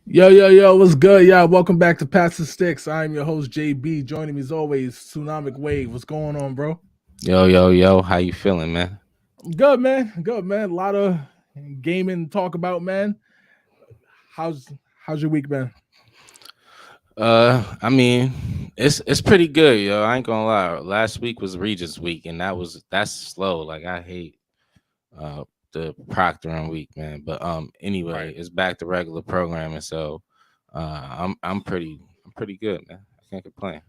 Yo, what's good? Yeah, welcome back to Pass the Sticks. I'm your host, JB. Joining me as always, Tsunamic Wave. What's going on, bro? Yo, how you feeling, man? I'm good, man. Good, man. A lot of gaming to talk about, man. How's how's your week been? I mean, it's pretty good, yo. I ain't gonna lie. Last week was Regis week, and that's slow. Like I hate uh the proctoring week, man. But anyway, Right. it's back to regular programming, so I'm pretty good, man. I can't complain.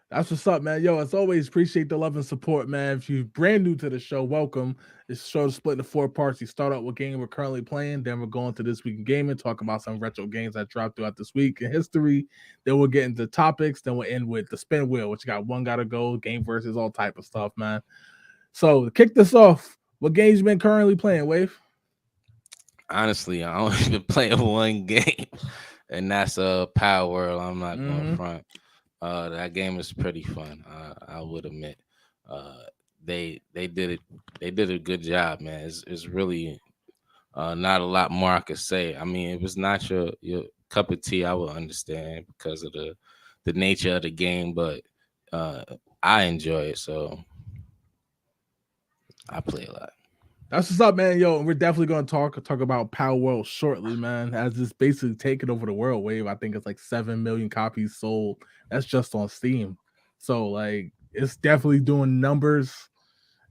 That's what's up, man. Yo, as always, appreciate the love and support, man. If you're brand new to the show, welcome. This show is split into four parts. We start out with game we're currently playing, then we're going to this week in gaming, talk about some retro games that dropped throughout this week in history. Then we'll get into topics. Then we'll end with the spin wheel, which got one gotta go, game versus all type of stuff, man. So to kick this off, what games you been currently playing, Wave? Honestly, I only been playing one game, and that's PalWorld. I'm not going Mm-hmm. front. That game is pretty fun. I would admit. Uh, they did it. They did a good job, man. It's really not a lot more I could say. I mean, if it's not your cup of tea, I would understand because of the nature of the game, but uh, I enjoy it, so I play a lot. That's what's up, man. Yo, we're definitely gonna talk about Power World shortly, man. As it's basically taken over the world. Wave, I think it's like 7 million copies sold. That's just on Steam. So like, it's definitely doing numbers.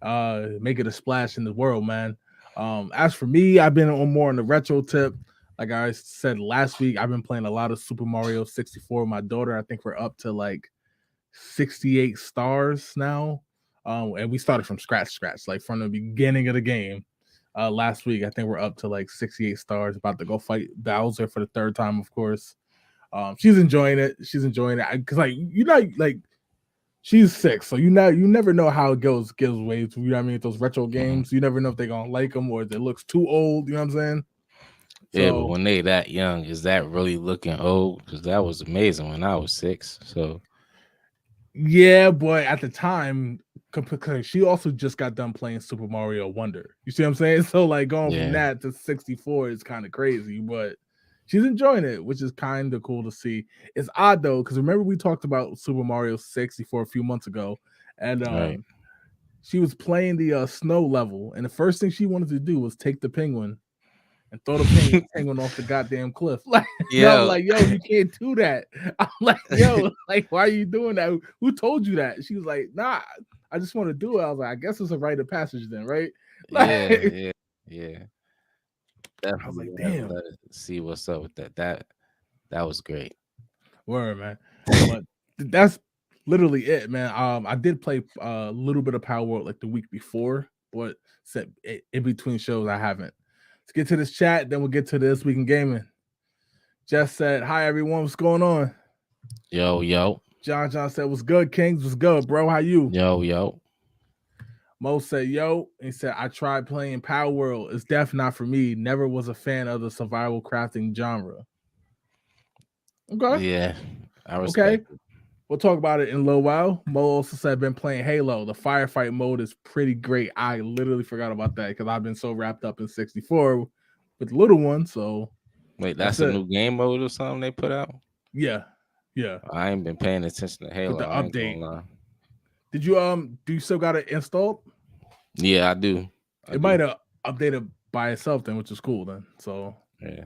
Making a splash in the world, man. As for me, I've been on more on the retro tip. Like I said last week, I've been playing a lot of Super Mario 64 with my daughter. I think we're up to like 68 stars now. And we started from scratch, like from the beginning of the game. Last week, I think we're up to like 68 stars, about to go fight Bowser for the third time, of course. She's enjoying it. She's enjoying it because, like, like she's 6, so you never know how it gives way to, you know what I mean, those retro Hmm. games. You never know if they're gonna like them or if it looks too old. You know what I'm saying? Yeah, but So when they that young, is that really looking old? Because that was amazing when I was 6. So yeah, but at the time, because she also just got done playing Super Mario Wonder. You see what I'm saying? So like going from yeah, that to 64 is kind of crazy, but she's enjoying it, which is kind of cool to see. It's odd though, because remember we talked about Super Mario 64 a few months ago, and right. she was playing the snow level, and the first thing she wanted to do was take the penguin and throw the penguin off the goddamn cliff. Like, and I'm Yo, like, yo, you can't do that. I'm like, yo, like, why are you doing that? Who told you that? She was like, nah, I just want to do it. I was like, I guess it's a rite of passage then, right? Like, yeah, yeah, yeah. I was Definitely like, gotta damn, let it see what's up with that. That was great. word, man. But that's literally it, man. I did play a little bit of Power World like the week before, but said in between shows I haven't. Let's get to this chat, then we'll get to this week in gaming. Jess said, "Hi everyone, what's going on?" Yo, John said, "What's good, Kings? What's good, bro? How you?" yo. Mo said, "Yo," he said, "I tried playing Power World. It's definitely not for me. Never was a fan of the survival crafting genre." Okay, Yeah, I okay. respect it. We'll talk about it in a little while. Mo also said, "Been playing Halo. The firefight mode is pretty great." I literally forgot about that because I've been so wrapped up in 64 with the little one. So Wait, that's that's a it. new game mode or something they put out? Yeah, yeah. I ain't been paying attention to With the Halo. I ain't gonna update, lie. did you do you still got it installed? Yeah, I do. I It do. might have updated by itself then, which is cool then. So Yeah.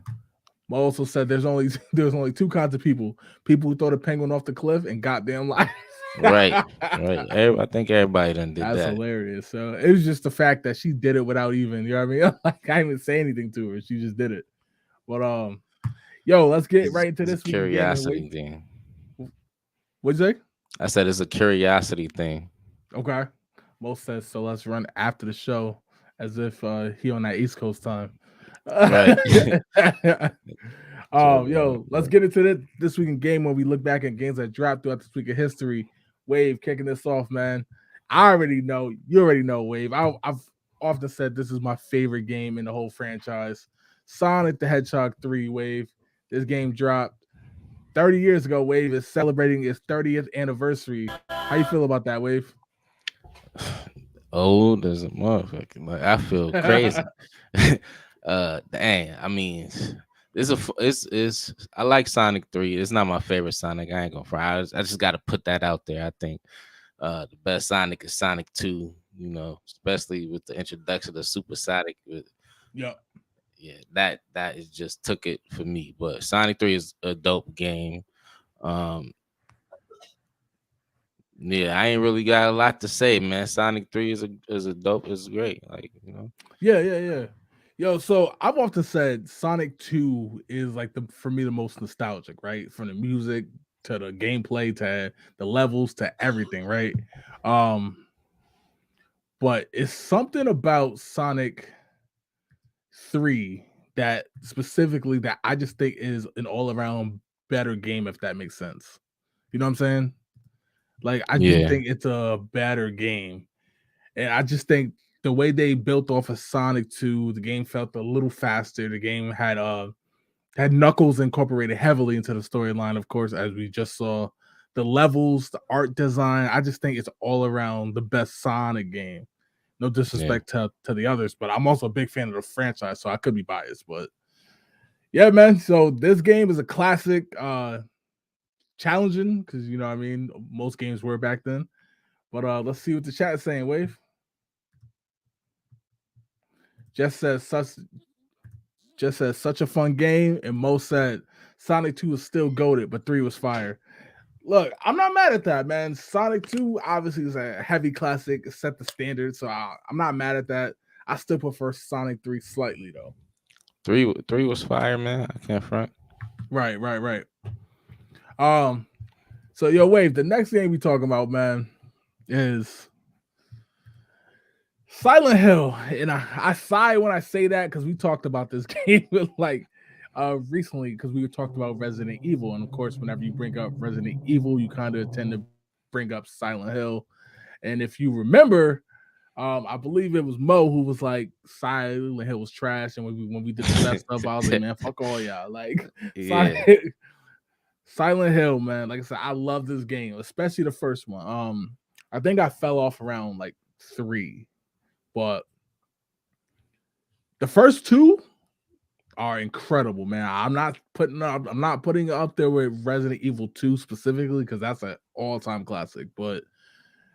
Mo also said there's only there's only two kinds of people: people who throw the penguin off the cliff and goddamn lies. Right. Right. I think everybody done did That's that. hilarious. So it was just the fact that she did it without even, you know what I mean? Like I didn't even say anything to her. She just did it. But yo, let's get right into It's a this week in gaming. Wait, curiosity thing. what'd you say? I said it's a curiosity thing. Okay. Mo says so. Let's run after the show as if he on that East Coast time. Right. Yo, let's get into this week in game when we look back at games that dropped throughout this week in history. Wave kicking this off, man. I already know, you already know, Wave. I've often said this is my favorite game in the whole franchise. Sonic the Hedgehog 3, Wave. This game dropped 30 years ago. Wave is celebrating its 30th anniversary. How you feel about that, Wave? Old as a motherfucker. Like I feel crazy. Dang. I mean, it's I like Sonic 3. It's not my favorite Sonic. I ain't gonna fry. I just got to put that out there. I think the best Sonic is Sonic 2. You know, especially with the introduction of Super Sonic. Yeah. Yeah, that is just took it for me. But Sonic 3 is a dope game. Um, yeah, I ain't really got a lot to say, man. Sonic 3 is a dope, is great. Like, you know. Yeah, yeah, yeah. Yo, so I've often said Sonic 2 is like the for me the most nostalgic, right? From the music to the gameplay to the levels to everything, right? Um, but it's something about Sonic 3 that specifically that I just think is an all-around better game, if that makes sense. You know what I'm saying? Like, I just Yeah, think it's a better game. And I just think the way they built off of Sonic 2, the game felt a little faster. The game had Knuckles incorporated heavily into the storyline, of course, as we just saw. The levels, the art design, I just think it's all around the best Sonic game. No yeah. disrespect to the others, but I'm also a big fan of the franchise, so I could be biased. But yeah, man. So this game is a classic, challenging because you know what I mean. Most games were back then. But let's see what the chat is saying. Wave just says such a fun game, and Mo said Sonic 2 is still goated, but 3 was fire. Look, I'm not mad at that, man. Sonic 2 obviously is a heavy classic, it set the standard, so I'm not mad at that. I still prefer Sonic 3 slightly though. Three was fire, man. I can't front. Right, right, right. Um, so yo, Wave, the next game we talking about, man, is Silent Hill. And I sigh when I say that because we talked about this game like recently because we were talking about Resident Evil. And of course, whenever you bring up Resident Evil, you kind of tend to bring up Silent Hill. And if you remember, I believe it was Mo who was like Silent Hill was trash. And when we did the best of, I was like, man, fuck all y'all. Like Silent, Yeah, Silent Hill, man. Like I said, I love this game, especially the first one. I think I fell off around like 3, but the first two are incredible, man. I'm not putting it up there with Resident Evil 2 specifically because that's an all-time classic. But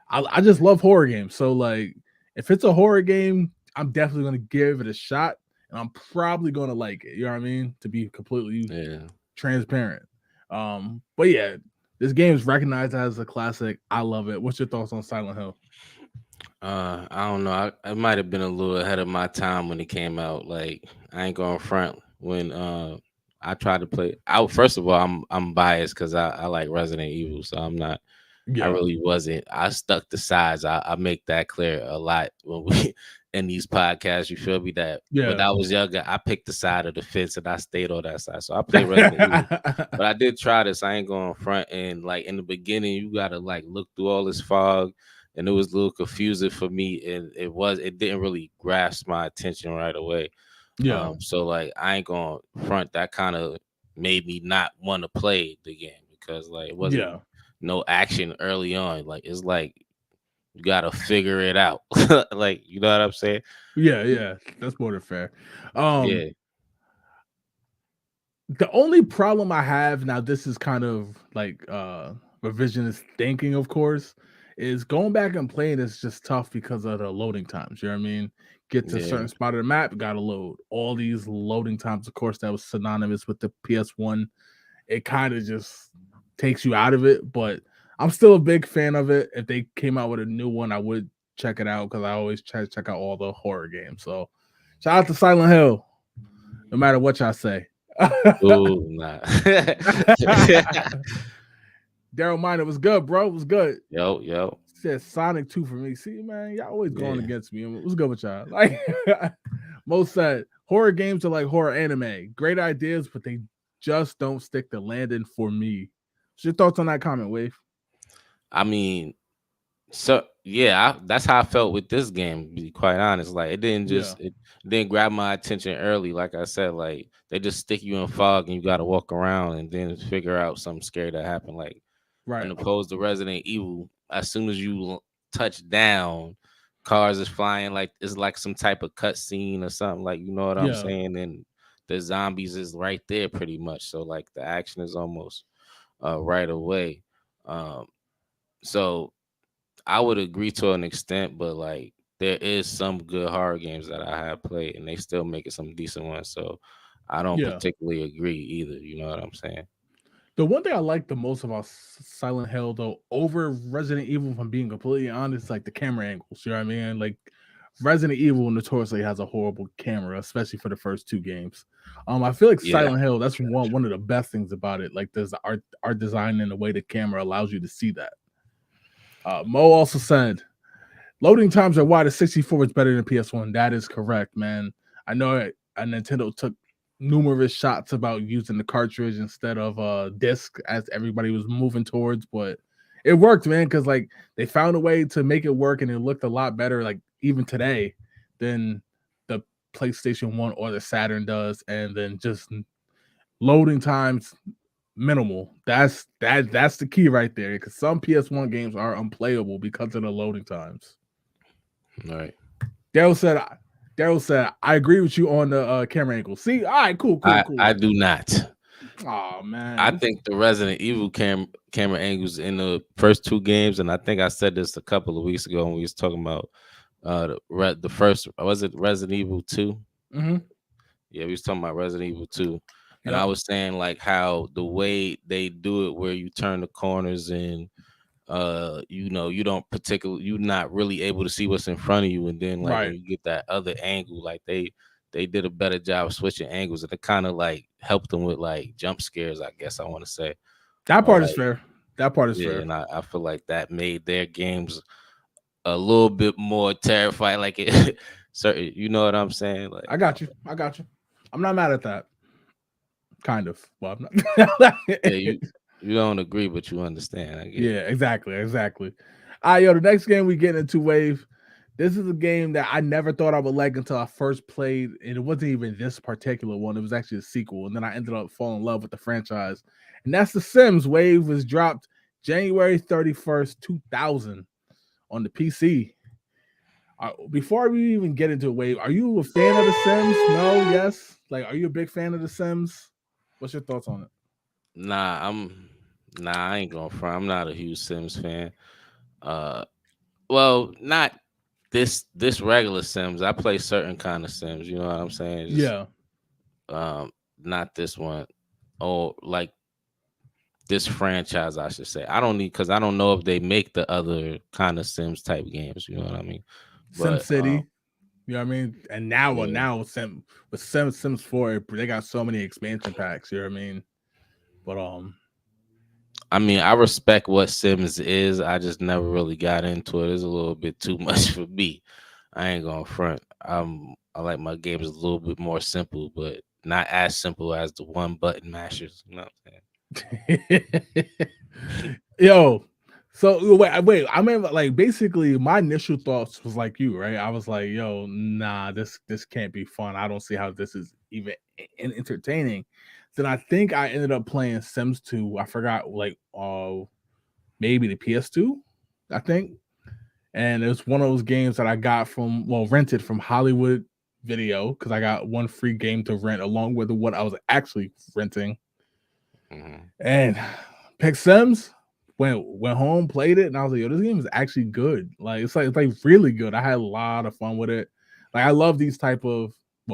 I just love horror games. So like if it's a horror game, I'm definitely gonna give it a shot and I'm probably gonna like it. You know what I mean? To be completely yeah. transparent. But yeah, this game is recognized as a classic. I love it. What's your thoughts on Silent Hill? I don't know. I might have been a little ahead of my time when it came out. Like, I ain't going front when I tried to play. I First of all, I'm biased because I like Resident Evil, so I'm not. I Yeah. really wasn't. I stuck the sides. I make that clear a lot when we in these podcasts. You feel me? That when Yeah. I was younger, I picked the side of the fence and I stayed on that side. So I played Resident Evil, but I did try this. I ain't going front. And like in the beginning, you gotta like look through all this fog, and it was a little confusing for me. And it didn't really grasp my attention right away. Yeah. So like I ain't going front. That kind of made me not want to play the game because like it wasn't Yeah. no action early on. Like it's like you gotta figure it out. Like you know what I'm saying? Yeah, yeah. That's more than fair. Um Yeah, The only problem I have now, this is kind of like revisionist thinking, of course, is going back and playing is just tough because of the loading times. You know what I mean? Get to a yeah, certain spot of the map, gotta load. All these loading times, of course, that was synonymous with the PS1. It kind of just takes you out of it, but I'm still a big fan of it. If they came out with a new one, I would check it out because I always try to check out all the horror games. So shout out to Silent Hill, no matter what y'all say. ooh, nah. Daryl Miner was good, bro. It was good. Yo, yo, Said Sonic 2 for me. See, man, y'all always going yeah. against me. What's good with y'all? Like most said, horror games are like horror anime. Great ideas, but they just don't stick to landing for me. What's your thoughts on that comment, Wave? I mean, so yeah, that's how I felt with this game. To be quite honest, like Yeah, it didn't grab my attention early. Like I said, like they just stick you in fog and you got to walk around and then figure out something scary that happened. Like right. and opposed to Resident Evil, as soon as you touch down, cars is flying like it's like some type of cutscene or something. Like you know what I'm Yeah, saying? And the zombies is right there pretty much. So like the action is almost right away. Um, so I would agree to an extent, but like there is some good horror games that I have played, and they still making some decent ones. So I don't Yeah. particularly agree either. You know what I'm saying? The one thing I like the most about Silent Hill, though, over Resident Evil, if I'm being completely honest, like the camera angles. You know what I mean? Like Resident Evil notoriously has a horrible camera, especially for the first two games. I feel like Yeah. Silent Hill, that's one of the best things about it. Like there's the art design and the way the camera allows you to see that. Mo also said loading times are why the 64 is better than PS1. That is correct, man. I know Nintendo took numerous shots about using the cartridge instead of disc as everybody was moving towards, but it worked, man, because like they found a way to make it work and it looked a lot better, like even today, than the PlayStation 1 or the Saturn does, and then just loading times minimal. That's the key right there. Because some PS1 games are unplayable because of the loading times. All right. Daryl said, Daryl said, I agree with you on the camera angle. See, all right, cool, cool, I cool. do not. Oh I man, think the Resident Evil camera angles in the first two games, and I think I said this a couple of weeks ago when we was talking about the first, was it Resident Evil 2? mm-hmm. Yeah, we was talking about Resident Evil 2. And I Yep, was saying like how the way they do it where you turn the corners and you know, you're not really able to see what's in front of you, and then like when right. you get that other angle, like they did a better job of switching angles, and it kind of like helped them with like jump scares, I guess I want to say. That part is Like fair. That part is yeah, fair. and I feel like that made their games a little bit more terrifying. Like it, certain, you know what I'm saying? Like, I got you. I got you. I'm not mad at that. Kind of. Well, I'm not. yeah, you don't agree, but you understand. I get it. Yeah, exactly, exactly. All right, yo, the next game we get into Wave. This is a game that I never thought I would like until I first played, and it wasn't even this particular one. It was actually a sequel, and then I ended up falling in love with the franchise, and that's The Sims. Wave was dropped January 31st, 2000 on the PC. Before we even get into Wave, are you a fan of The Sims? No, yes. Like, are you a big fan of The Sims? What's your thoughts on it? Nah, I ain't going front. I'm not a huge Sims fan. Uh, well, not this regular Sims. I play certain kind of Sims. You know what I'm saying? Just Yeah, um, not this one. Or like this franchise, I should say. I don't need because I don't know if they make the other kind of Sims type games. You know what I mean? Sim But City. You know what I mean? And now, yeah, with Sims 4, they got so many expansion packs. You know what I mean? But I mean, I respect what Sims is. I just never really got into it. It's a little bit too much for me. I ain't gonna front. I like my games a little bit more simple, but not as simple as the one button mashers. You know what yo, so wait. I remember like basically my initial thoughts was like you, right? I was like, yo, nah, this can't be fun. I don't see how this is even entertaining. Then I think I ended up playing Sims 2. I forgot like maybe the PS2, I think. And it's one of those games that I got from rented from Hollywood Video because I got one free game to rent along with what I was actually renting. I'm saying? And picked Sims, went home, played it, and I was like, yo, this game is actually good. Like it's like really good. I had a lot of fun with it. Like I love these type of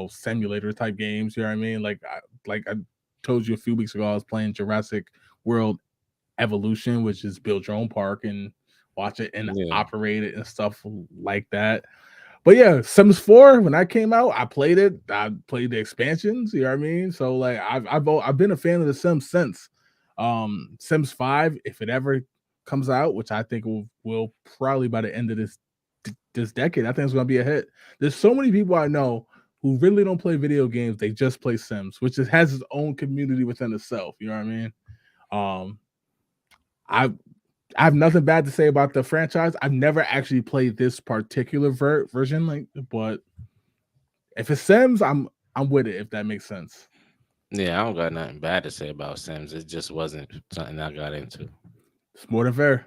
simulator type games. You know what I mean? Like I told you a few weeks ago, I was playing Jurassic World Evolution, which is build your own park and watch it and Yeah, operate it and stuff like that. But yeah, Sims 4 when that came out, I played it. I played the expansions. You know what I mean? So like I've been a fan of the Sims since. Sims 5, if it ever comes out, which I think will probably by the end of this decade, I think it's gonna be a hit. There's so many people I know who really don't play video games; they just play Sims, which has its own community within itself. You know what I mean? Um, I I have nothing bad to say about the franchise. I've never actually played this particular version, like, but if it's Sims, I'm with it. If that makes sense, yeah. I don't got nothing bad to say about Sims. It just wasn't something I got into. it's more than fair.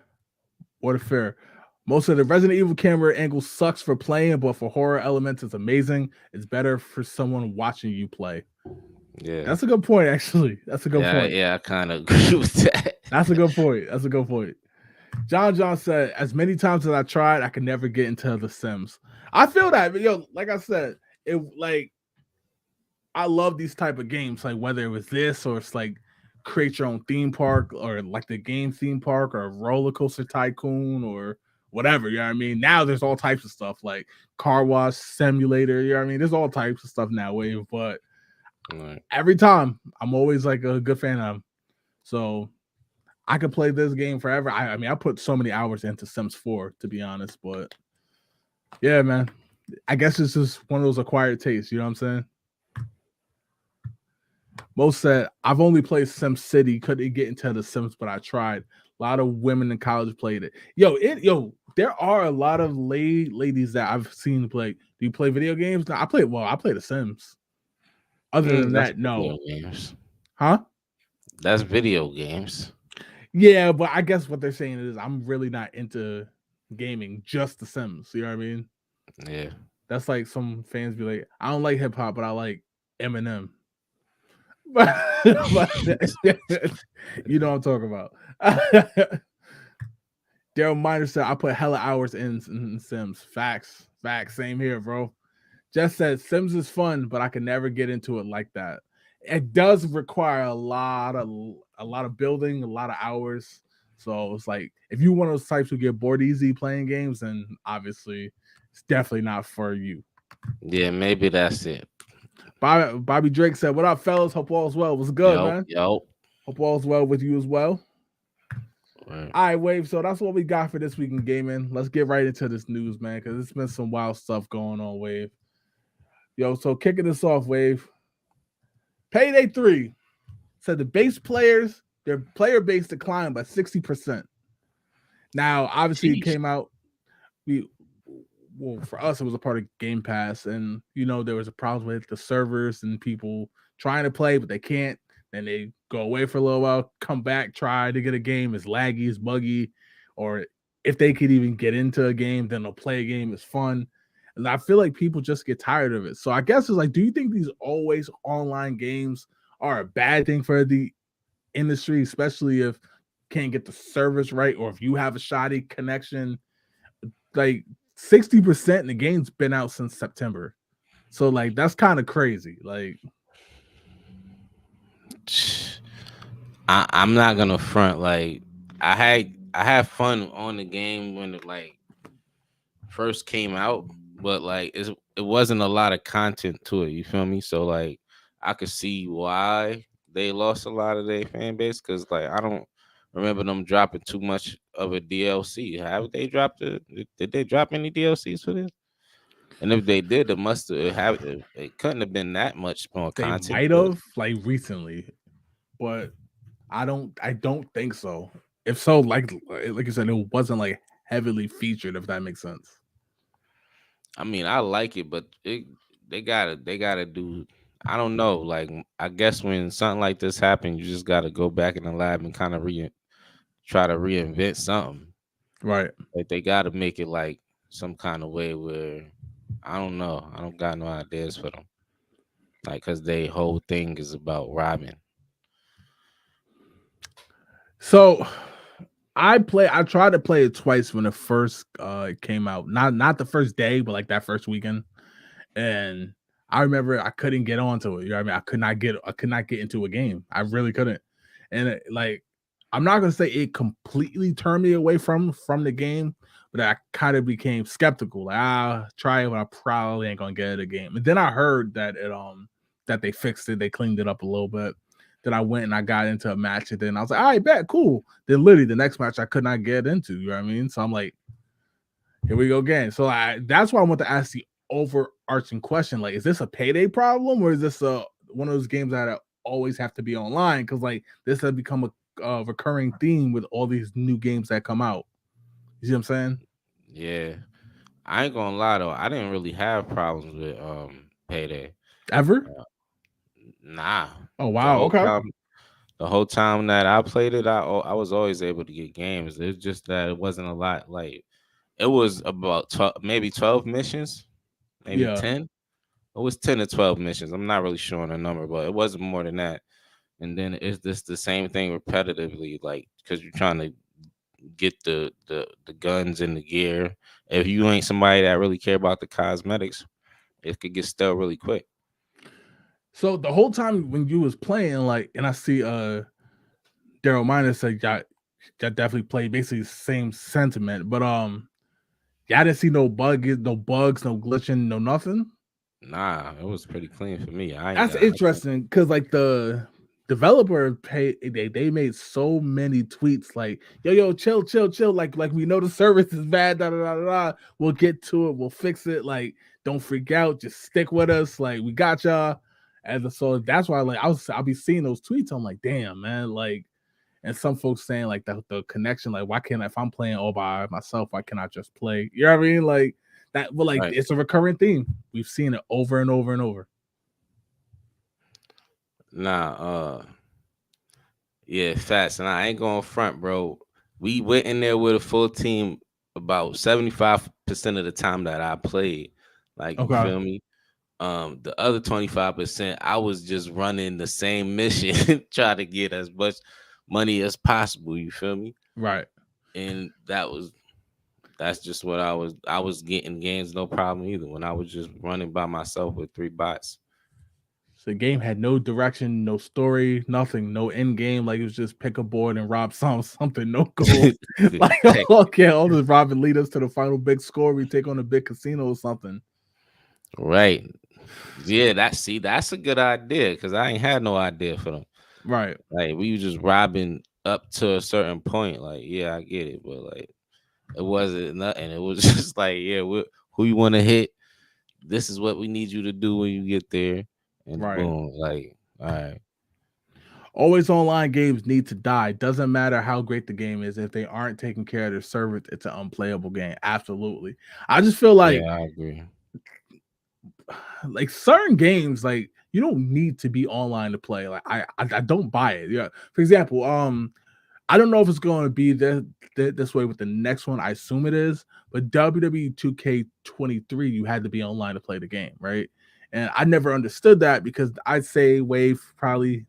More than fair. Most of the Resident Evil camera angle sucks for playing, but for horror elements, it's amazing. It's better for someone watching you play. Yeah, That's a good point, actually. That's a good yeah, point. yeah. I kind of agree with that. That's a good point. That's a good point. John said, as many times as I tried, I could never get into The Sims. I feel that, but yo, like I said, it like I love these type of games, like whether it was this or it's like create your own theme park or like the game theme park or roller coaster tycoon or whatever. You know what I mean? Now there's all types of stuff like car wash simulator. You know what I mean? There's all types of stuff now, Wave. But Right. every time I'm always like a good fan of them. So I could play this game forever. I mean, I put so many hours into Sims 4 to be honest, but yeah, man. I guess it's just one of those acquired tastes. You know what I'm saying? Most said, I've only played Sim City, couldn't get into the Sims, but I tried. A lot of women in college played it. There are a lot of ladies that I've seen play. Do you play video games? No, I play the Sims. Other than That's that, video no. games. Huh? That's video games. Yeah, but I guess what they're saying is I'm really not into gaming, just the Sims. You know what I mean? Yeah. That's like some fans be like, I don't like hip hop, but I like Eminem. but you know what I'm talking about. Daryl Miner said, I put hella hours in Sims. Facts. Facts. Same here, bro. Just said Sims is fun, but I can never get into it like that. It does require a lot of building, a lot of hours. So it's like if you one of those types who get bored easy playing games, then obviously it's definitely not for you. Yeah, maybe that's it. Bobby Drake said, "What up, fellas? Hope all's well. What's good, Yo, man? yo. Hope all's well with you as well." Right. All right, Wave. So that's what we got for this week in gaming. Let's get right into this news, man, because it's been some wild stuff going on, Wave. Yo, so kicking this off, Wave. Payday 3 said the base players, their player base declined by 60%. Now, obviously, it Jeez. came out. We well, for us, it was a part of Game Pass, and there was a problem with the servers and people trying to play, but they can't. Then they go away for a little while, come back, try to get a game. It's laggy, it's buggy, or if they could even get into a game, then they'll play a game. It's fun, and I feel like people just get tired of it. So I guess it's like, do you think these always online games are a bad thing for the industry, especially if can't get the service right, or if you have a shoddy connection? Like 60% and the game's been out since September. So like that's kind of crazy. Like I'm not gonna front. Like I had fun on the game when it like first came out, but like it wasn't a lot of content to it. You feel me? So like I could see why they lost a lot of their fan base because like I don't remember them dropping too much of a DLC. Have they dropped it? Did they drop any DLCs for this? And if they did, it couldn't have been that much more they content might to it. have like recently, but I don't think so. If so, like you said, it wasn't like heavily featured, if that makes sense. I mean, I like it, but they gotta do. I don't know. Like, I guess when something like this happens, you just gotta go back in the lab and kind of try to reinvent something. Right. Like, they gotta make it like some kind of way where I don't know. I don't got no ideas for them. Like, cause they whole thing is about robbing. So I tried to play it twice when it first came out. Not the first day, but like that first weekend. And I remember I couldn't get onto it. You know what I mean? I could not get into a game. I really couldn't. And like I'm not gonna say it completely turned me away from the game, but I kind of became skeptical. Like, try it, but I probably ain't gonna get it a game. And then I heard that that they fixed it, they cleaned it up a little bit. Then I went and I got into a match, and then I was like, all right, bet, cool. Then literally the next match I could not get into. You know what I mean? So I'm like, here we go again. So that's why I want to ask the overarching question: like, is this a payday problem, or is this one of those games that always have to be online? Because like this has become a recurring theme with all these new games that come out. You see what I'm saying? Yeah, I ain't gonna lie though. I didn't really have problems with Payday. Ever? Nah, Oh the wow. whole Okay. time the whole time that I played it, I was always able to get games. It's just that it wasn't a lot. Like it was about maybe 12 missions, maybe Yeah. 10. It was 10 to 12 missions. I'm not really sure on the number, but it wasn't more than that. And then it's just the same thing repetitively, like because you're trying to get the guns and the gear. If you ain't somebody that really care about the cosmetics, it could get stale really quick. So the whole time when you was playing, like, and I see Daryl Minor said that definitely played basically the same sentiment, but y'all didn't see no bugs, no glitching, no nothing. Nah, it was pretty clean for me. I ain't That's gonna. interesting because like the developer they made so many tweets like yo chill like we know the service is bad we'll get to it, we'll fix it, like don't freak out, just stick with us, like we got y'all. And so that's why like I'll be seeing those tweets, I'm like damn man, like, and some folks saying like the connection, like why can't, if I'm playing all by myself, why can't I just play, you know what I mean, like that, but like Right. it's a recurring theme, we've seen it over and over and over. Nah, yeah, facts. And I ain't going front, bro. We went in there with a full team about 75% of the time that I played. Like, you Okay. feel me? The other 25%, I was just running the same mission, trying to get as much money as possible. You feel me? Right. And that's just what I was getting gains, no problem either. When I was just running by myself with 3 bots. So the game had no direction, no story, nothing, no end game. Like it was just pick a board and rob something, no goals. Like okay, all this rob and lead us to the final big score. We take on a big casino or something. Right. Yeah, that's a good idea because I ain't had no idea for them. Right. Like we was just robbing up to a certain point. Like, yeah, I get it, but like it wasn't nothing. It was just like, yeah, who you want to hit? This is what we need you to do when you get there, and Right. boom, like, all right. Always online games need to die. Doesn't matter how great the game is. If they aren't taking care of their servers, it's an unplayable game. Absolutely. I just feel Yeah, I agree. like certain games, like you don't need to be online to play. Like I don't buy it. Yeah. For example, I don't know if it's going to be this way with the next one. I assume it is, but WWE 2K23, you had to be online to play the game, right? And I never understood that because I'd say Wave probably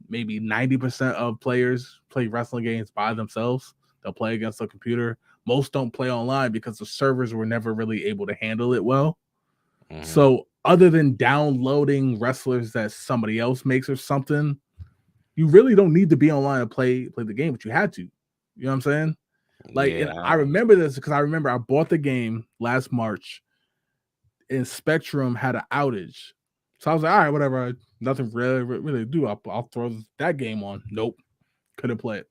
maybe 90% of players play wrestling games by themselves. They'll play against a computer. Most don't play online because the servers were never really able to handle it well. Mm-hmm. So other than downloading wrestlers that somebody else makes or something, you really don't need to be online to play the game, but you had to. You know what I'm saying? Like, and I Yeah, remember this because I remember I bought the game last March and Spectrum had an outage. So I was like, all right, whatever. Nothing really to do. I'll throw that game on. Nope. Couldn't play it.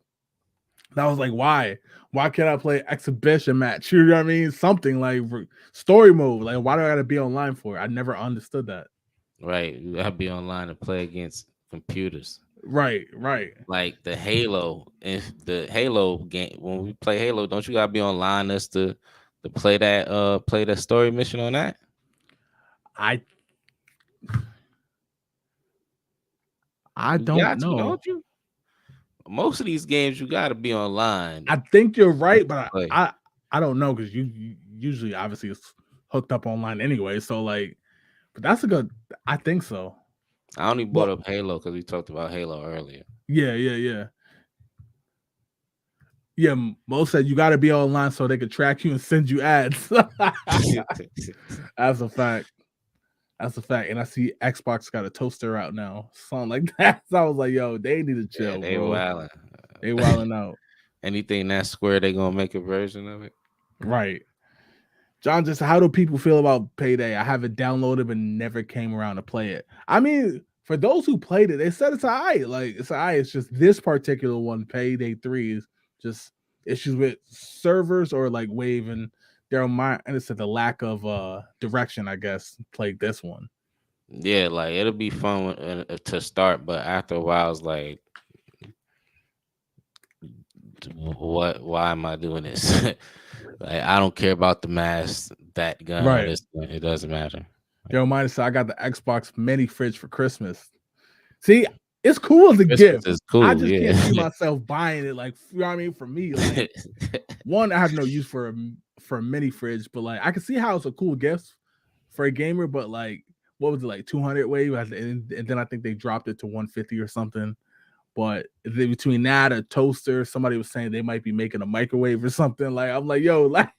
And I was like, why? Why can't I play exhibition match? You know what I mean? Something like story mode. Like, why do I gotta be online for it? I never understood that. right. You gotta be online to play against computers. Right, right. Like the Halo, if the Halo game, when we play Halo, don't you gotta be online us to play that story mission on that? I I You don't got to, know. don't you? Most of these games you gotta be online I think you're right, to but play. I don't know because you usually obviously it's hooked up online anyway. So like, but that's a good. I think so. I only brought Well, up Halo because we talked about Halo earlier. yeah. Mo said you got to be online so they could track you and send you ads. That's a fact. That's a fact. And I see Xbox got a toaster out now, something like that. So I was like, yo, they need to Yeah, chill, they bro. wilding. They wilding out. Anything that's square, they gonna make a version of it. Right. John, just how do people feel about Payday? I have it downloaded but never came around to play it. I mean, for those who played it, they said it's alright. Like it's alright. It's just this particular one, Payday 3, is just issues with servers or like Wave and Daryl mind, and it's the lack of direction, I guess, played this one. Yeah, like it'll be fun to start, but after a while, it's like, what? Why am I doing this? Like, I don't care about the mask, that gun, or Right. this gun. It doesn't matter. Daryl mind said I got the Xbox mini fridge for Christmas. See, it's cool as a Christmas gift. is I cool, just can't yeah. see myself buying it. Like, you know what I mean? For me, like one, I have no use for a mini fridge, but like I can see how it's a cool gift for a gamer, but like what was it like 200 wave, and then I think they dropped it to 150 or something. But between that, a toaster, somebody was saying they might be making a microwave or something. Like I'm like, yo, like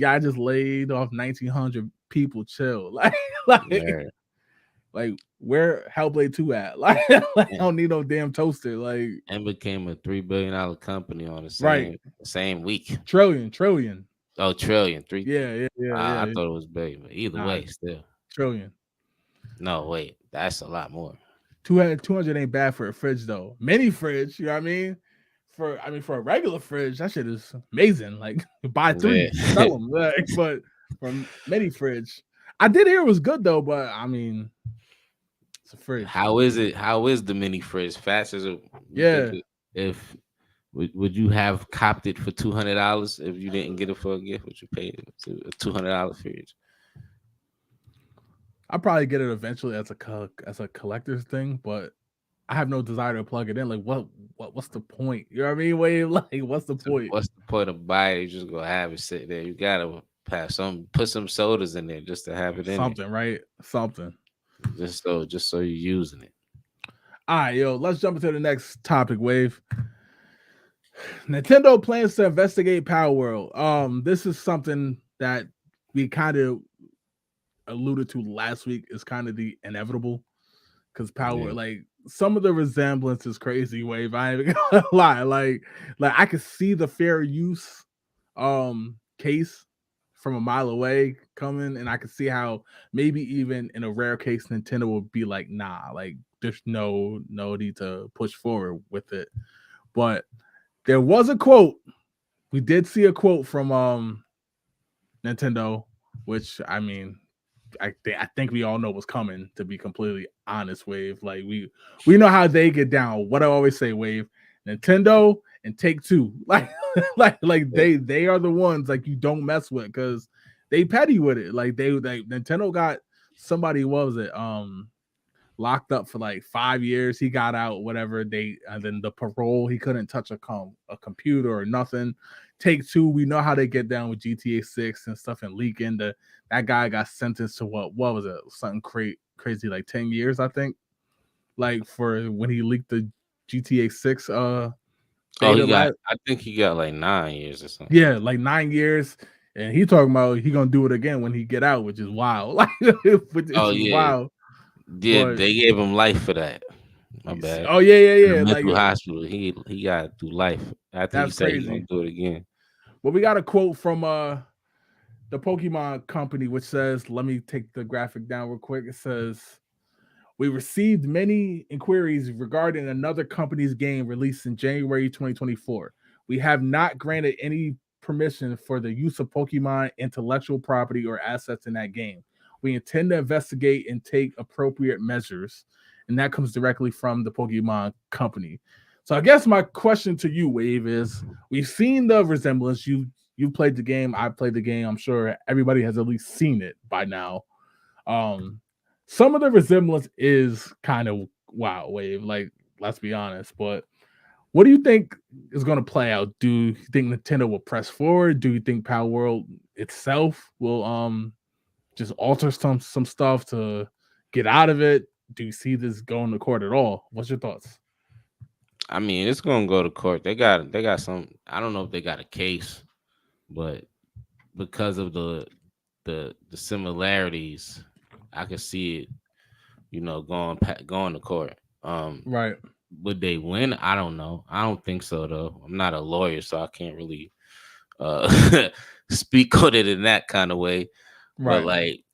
I just laid off 1,900 people. Chill, like, Yeah. like where Hellblade 2 at? Like I And don't need no damn toaster. Like and became a $3 billion company on the right, same week. trillion. Oh, trillion, three. Yeah, yeah, yeah, I yeah. thought it was big, but either Nah, way, still. trillion. No, wait, that's a lot more. 200 ain't bad for a fridge though. Mini fridge, you know what I mean? For a regular fridge, that shit is amazing. Like buy Yeah. three, sell them. Like, but from mini fridge, I did hear it was good though. But I mean, it's a fridge. How is it? How is the mini fridge? Fast as it? You think Yeah, if would you have copped it for $200 if you didn't get it for a gift? Would you pay it to a $200 fridge? I'll probably get it eventually as a collector's thing. But I have no desire to plug it in. Like what's the point? You know what I mean? Wait, like what's the So point? what's the point of buying it? You just gonna have it sit there. You gotta put some sodas in there just to have it in there. Something, right? Something. Just so you're using it. All right, yo, let's jump into the next topic, Wave. Nintendo plans to investigate PalWorld. This is something that we kind of alluded to last week. Is kind of the inevitable because Yeah. PalWorld, like some of the resemblance is crazy. Wave, I ain't even gonna lie. Like I could see the fair use case from a mile away coming, and I could see how maybe even in a rare case, Nintendo would be like, nah, like there's no need to push forward with it. But there was a quote. We did see a quote from Nintendo, which I mean, I think we all know what's coming. To be completely honest, Wave, like we know how they get down. What I always say, Wave, Nintendo and Take Two, like Yeah. they are the ones like you don't mess with because they petty with it. Like they Nintendo got somebody. What was it? Locked up for like 5 years. He got out, whatever they, and then the parole, he couldn't touch a computer or nothing. Take Two, we know how they get down with GTA 6 and stuff and leak into that guy got sentenced to what was it? Something crazy like 10 years, I think. Like for when he leaked the GTA 6 Oh, beta lab. I think he got like 9 years or something. Yeah, like 9 years. And he talking about he gonna do it again when he get out, which is wild. Like which Oh is yeah, wild. yeah. But They gave him life for that. My bad. oh yeah, In yeah, the yeah. Like mental hospital. He got to do life after he that's said he gonna crazy. do it again. But we got a quote from the Pokemon company, which says, let me take the graphic down real quick. It says, we received many inquiries regarding another company's game released in January 2024. We have not granted any permission for the use of Pokemon intellectual property or assets in that game. We intend to investigate and take appropriate measures. And that comes directly from the Pokemon company. So I guess my question to you, Wave, is we've seen the resemblance. You played the game, I played the game. I'm sure everybody has at least seen it by now. Um, some of the resemblance is kind of wow, Wave. Like, let's be honest. But what do you think is going to play out? Do you think Nintendo will press forward? Do you think PalWorld itself will just alter some stuff to get out of it? Do you see this going to court at all? What's your thoughts? I mean, it's gonna go to court. They got some. I don't know if they got a case, but because of the similarities, I can see it. Going to court. Right, Would they win? I don't know. I don't think so though. I'm not a lawyer, so I can't really speak on it in that kind of way. But right, like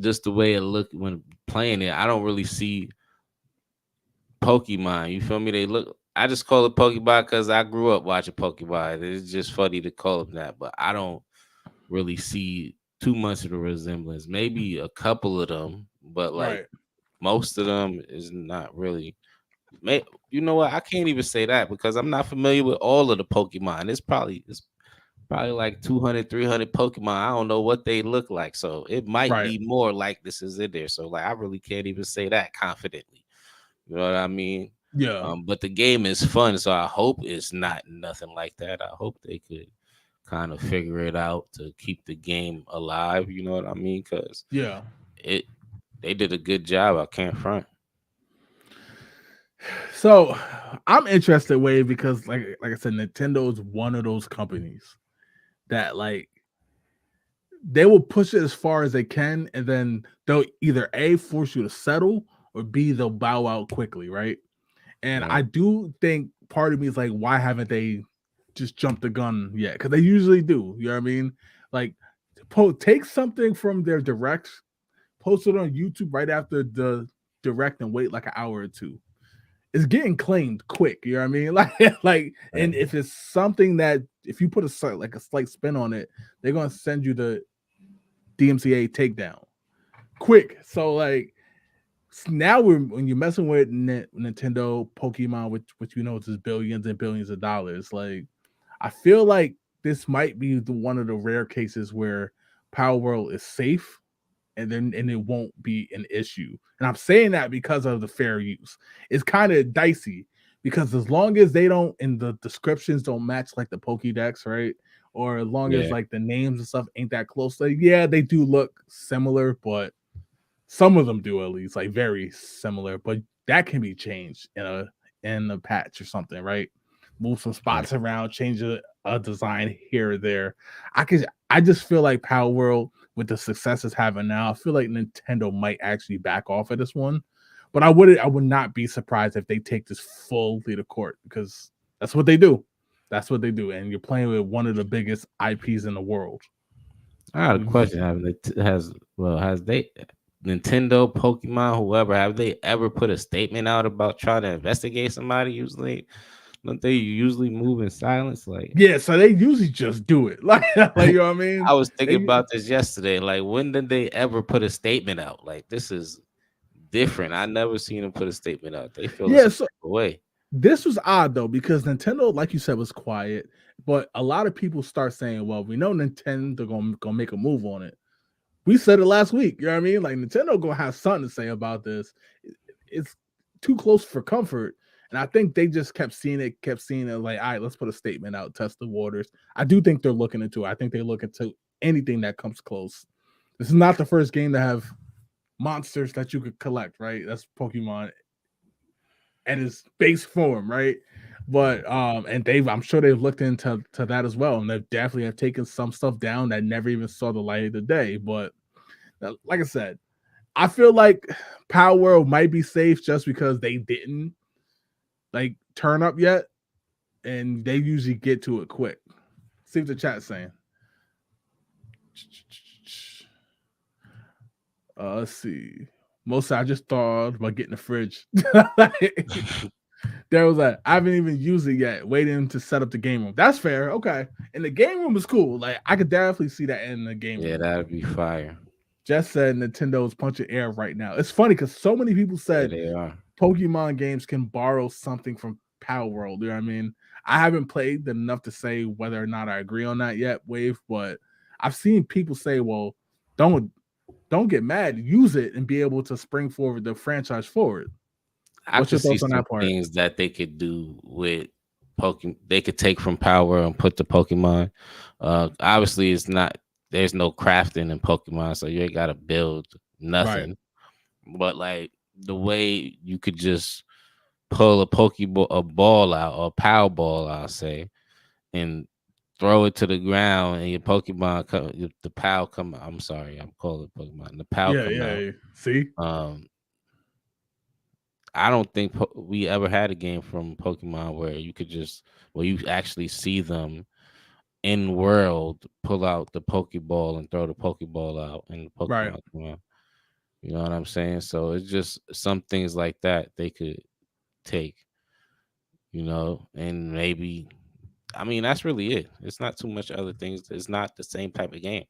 just the way it looked when playing it, I don't really see Pokemon. You feel me? They look. I just call it Pokemon because I grew up watching Pokemon. It's just funny to call them that, but I don't really see too much of a resemblance. Maybe a couple of them, but like right, most of them is not really. You know what? I can't even say that because I'm not familiar with all of the Pokemon. It's probably like 200, 300 Pokemon. I don't know what they look like, so it might right. be more like this is in there. So like I really can't even say that confidently. You know what I mean? Yeah, But the game is fun, so I hope it's not nothing like that. I hope they could kind of figure it out to keep the game alive. You know what I mean? Because Yeah. it they did a good job. I can't front. So I'm interested, Wade, because like I said, Nintendo is one of those companies that like they will push it as far as they can, and then they'll either A force you to settle or B they'll bow out quickly, right? And I Right. do think part of me is like, why haven't they just jumped the gun yet? Because they usually do. You know what I mean? Like, take something from their direct, post it on YouTube right after the direct, and wait like an hour or two. It's getting claimed quick. You know what I mean? And Right. if it's something that if you put a slight spin on it, they're gonna send you the DMCA takedown quick. So like now when you're messing with Nintendo, Pokemon, which you know is billions and billions of dollars, like I feel like this might be one of the rare cases where Power World is safe and it won't be an issue. And I'm saying that because of the fair use. It's kind of dicey because as long as they don't in the descriptions don't match like the Pokédex, right? Or as long as Yeah. like the names and stuff ain't that close, like yeah, they do look similar, but some of them do at least, like very similar, but that can be changed in a patch or something, right? Move some Right. spots around, change a design here or there. I just feel like Power World with the success it's having now, I feel like Nintendo might actually back off of this one. But I would not be surprised if they take this fully to court because that's what they do. That's what they do. And you're playing with one of the biggest IPs in the world. I got a question. Has they Nintendo, Pokemon, whoever, have they ever put a statement out about trying to investigate somebody? Usually, don't they usually move in silence? Like, Yeah, so they usually just do it. Like you know what I mean? I was thinking They about this yesterday. Like, when did they ever put a statement out? Like, this is different. I never seen them put a statement out. They feel a yeah, certain so type of way. this was odd though because Nintendo, like you said, was quiet, but a lot of people start saying, "Well, we know Nintendo gonna make a move on it." We said it last week. You know what I mean? Like Nintendo gonna have something to say about this. It's too close for comfort, and I think they just kept seeing it. Like, all right, let's put a statement out, test the waters. I do think they're looking into it. I think they look into anything that comes close. This is not the first game to have monsters that you could collect, right? That's Pokemon at its base form, right? But and I'm sure they've looked into that as well, and they definitely have taken some stuff down that never even saw the light of the day. But like I said, I feel like Power World might be safe just because they didn't like turn up yet, and they usually get to it quick. See what the chat's saying. Let's see. Mostly, I just thought about getting the fridge. There was that. I haven't even used it yet. Waiting to set up the game room. That's fair. Okay. And the game room is cool. Like I could definitely see that in the game Yeah, room. that'd be fire. Jess said Nintendo's punching air right now. It's funny because so many people Yeah, said they are. Pokemon games can borrow something from Power World. You know what I mean? I haven't played enough to say whether or not I agree on that yet, Wave, but I've seen people say, well, don't don't get mad, use it and be able to spring forward the franchise forward. I What's could your see thoughts on some that part? things that they could do with Pokemon. They could take from Power and put to Pokemon. Obviously, it's not. There's no crafting in Pokemon, so you ain't gotta build Right. nothing. But like the way you could just pull a ball out, or a Power Ball, I'll say, and throw it to the ground, and your Pokemon come. The Pow come. I'm sorry, I'm calling it Pokemon. The Pow Yeah, come yeah, out. yeah. See? Um, I don't think we ever had a game from Pokemon where where you actually see them in world pull out the Pokeball and throw the Pokeball out and the Right. Pokemon come out. You know what I'm saying? So it's just some things like that they could take, and maybe, I mean, that's really it. It's not too much other things. It's not the same type of game.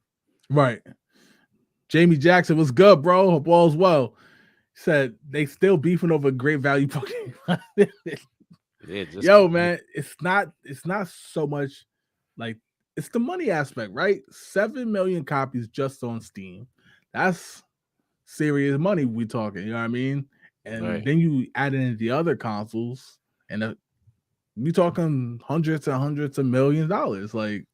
Right. Jamie Jackson was good, bro. Hope all's well. Said they still beefing over great value Pokemon. Yeah, just Yo, man, it's not so much like it's the money aspect, right? 7 million copies just on Steam. That's serious money we talking, you know what I mean? And right. then you add in the other consoles, and we talking hundreds and hundreds of $millions. Like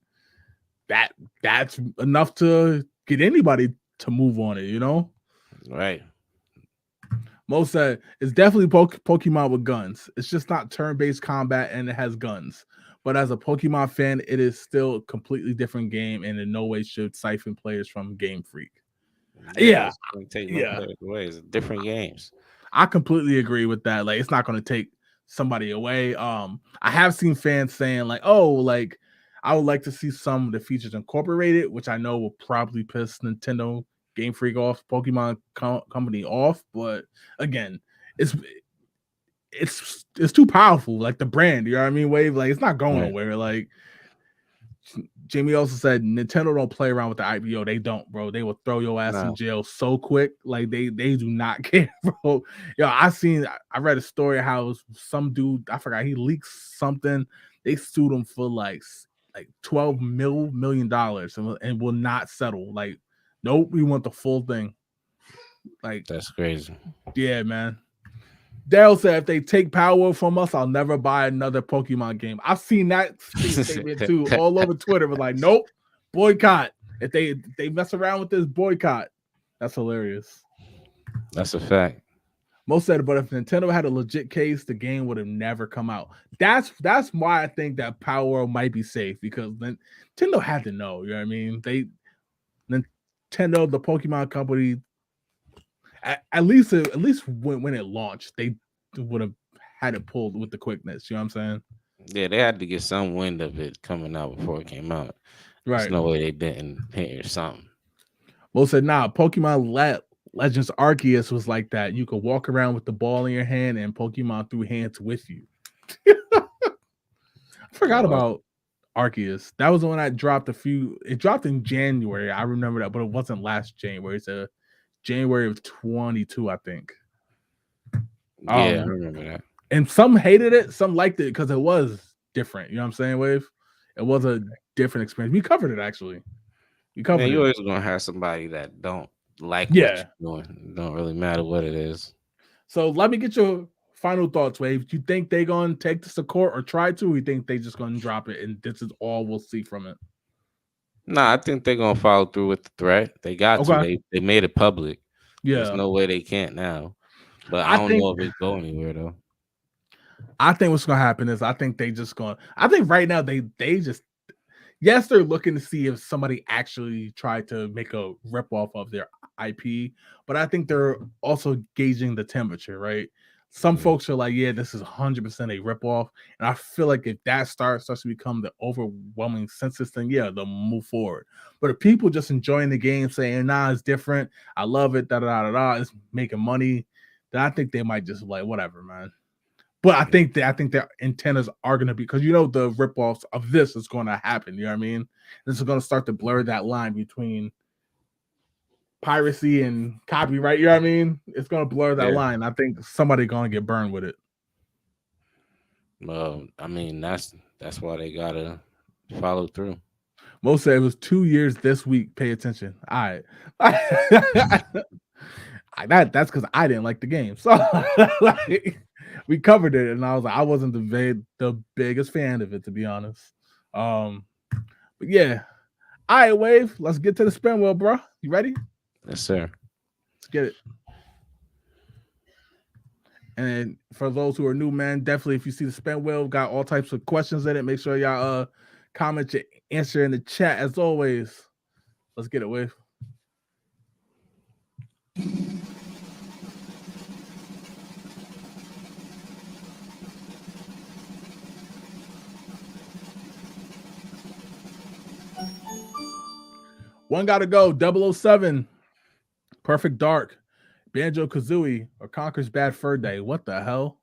that that's enough to get anybody to move on it, you know? Right. Mo said it's definitely Pokemon with guns. It's just not turn-based combat and it has guns. But as a Pokemon fan, it is still a completely different game and in no way should siphon players from Game Freak. Yeah, Yeah, it's gonna take no yeah. players away. It's different games. I completely agree with that. Like, it's not going to take somebody away. I have seen fans saying like, "Oh, like I would like to see some of the features incorporated," which I know will probably piss Nintendo, Game Freak off, Pokemon company off. But again, it's it's too powerful. Like the brand, you know what I mean? Wave, like it's not going Right. nowhere. Like Jamie also said Nintendo don't play around with the IPO. They don't, bro. They will throw your ass in No, jail so quick. Like they do not care, bro. Yo, I read a story how some dude, I forgot, he leaked something. They sued him for like 12 million dollars and will not settle. Like, nope, we want the full thing. Like, that's crazy. yeah, man. Daryl said, if they take power from us, I'll never buy another Pokemon game. I've seen that statement too all over Twitter. Was like, nope, boycott. If they mess around with this, boycott. That's hilarious. That's a fact. Most said, but if Nintendo had a legit case, the game would have never come out. That's why I think that Power World might be safe because Nintendo had to know. You know what I mean? Nintendo, the Pokemon company, at least when it launched, they would have had it pulled with the quickness. You know what I'm saying? Yeah, they had to get some wind of it coming out before it came out. There's Right. no way they didn't hear something. Mo said, nah, Pokemon Legends Arceus was like that. You could walk around with the ball in your hand and Pokemon threw hands with you. I forgot Oh, about Arceus. That was the one I dropped it dropped in January. I remember that, but it wasn't last January. It's a January of 22, I think. yeah, I Um, remember that. and some hated it, some liked it because it was different. You know what I'm saying, Wave? It was a different experience. We covered it actually. We Man, covered you it. always gonna have somebody that don't like what Yeah. you're doing. It don't really matter what it is. So let me get your final thoughts, Wave. Do you think they gonna take this to court or try to? Or you think they just gonna drop it and this is all we'll see from it? Nah, I think they're gonna follow through with the threat. They got to. Okay. They made it public. There's Yeah. no way they can't now. But I I don't think know if it go anywhere though. I think what's gonna happen is I think they just gonna I think right now they just yes, they're looking to see if somebody actually tried to make a rip off of their IP, but I think they're also gauging the temperature, right? Some Mm, folks are like, yeah, this is 100% a rip off. And I feel like if that starts to become the overwhelming census, then yeah, they'll move forward. But if people just enjoying the game, saying, nah, it's different, I love it, it's making money, then I think they might just like, whatever, man. But I think their antennas are gonna be because you know the ripoffs of this is gonna happen. You know what I mean? This is gonna start to blur that line between piracy and copyright. You know what I mean? It's gonna blur that yeah. line. I think somebody gonna get burned with it. Well, I mean that's why they gotta follow through. Most said it was 2 years this week. Pay attention. All right. That's because I didn't like the game. So like, we covered it, and I was like, I wasn't the biggest fan of it, to be honest. Um, but yeah. All right, Wave. Let's get to the spin wheel, bro. You ready? Yes, sir. Let's get it. And for those who are new, man, definitely if you see the spin wheel, got all types of questions in it. Make sure y'all comment your answer in the chat as always. Let's get it, Wave. One gotta go. 007. Perfect Dark. Banjo Kazooie or Conker's Bad Fur Day. What the hell?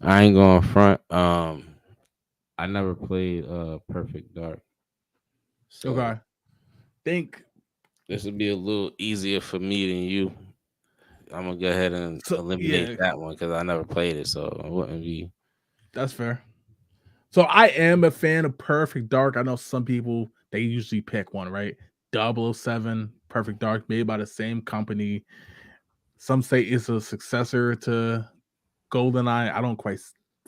I ain't going front. I never played Perfect Dark. So Okay. Think this would be a little easier for me than you. I'm gonna go ahead and so. eliminate Yeah, that one because I never played it, so it wouldn't be. that's fair. So I am a fan of Perfect Dark. I know some people they usually pick one, right? 007 Perfect Dark, made by the same company. Some say it's a successor to GoldenEye. I don't quite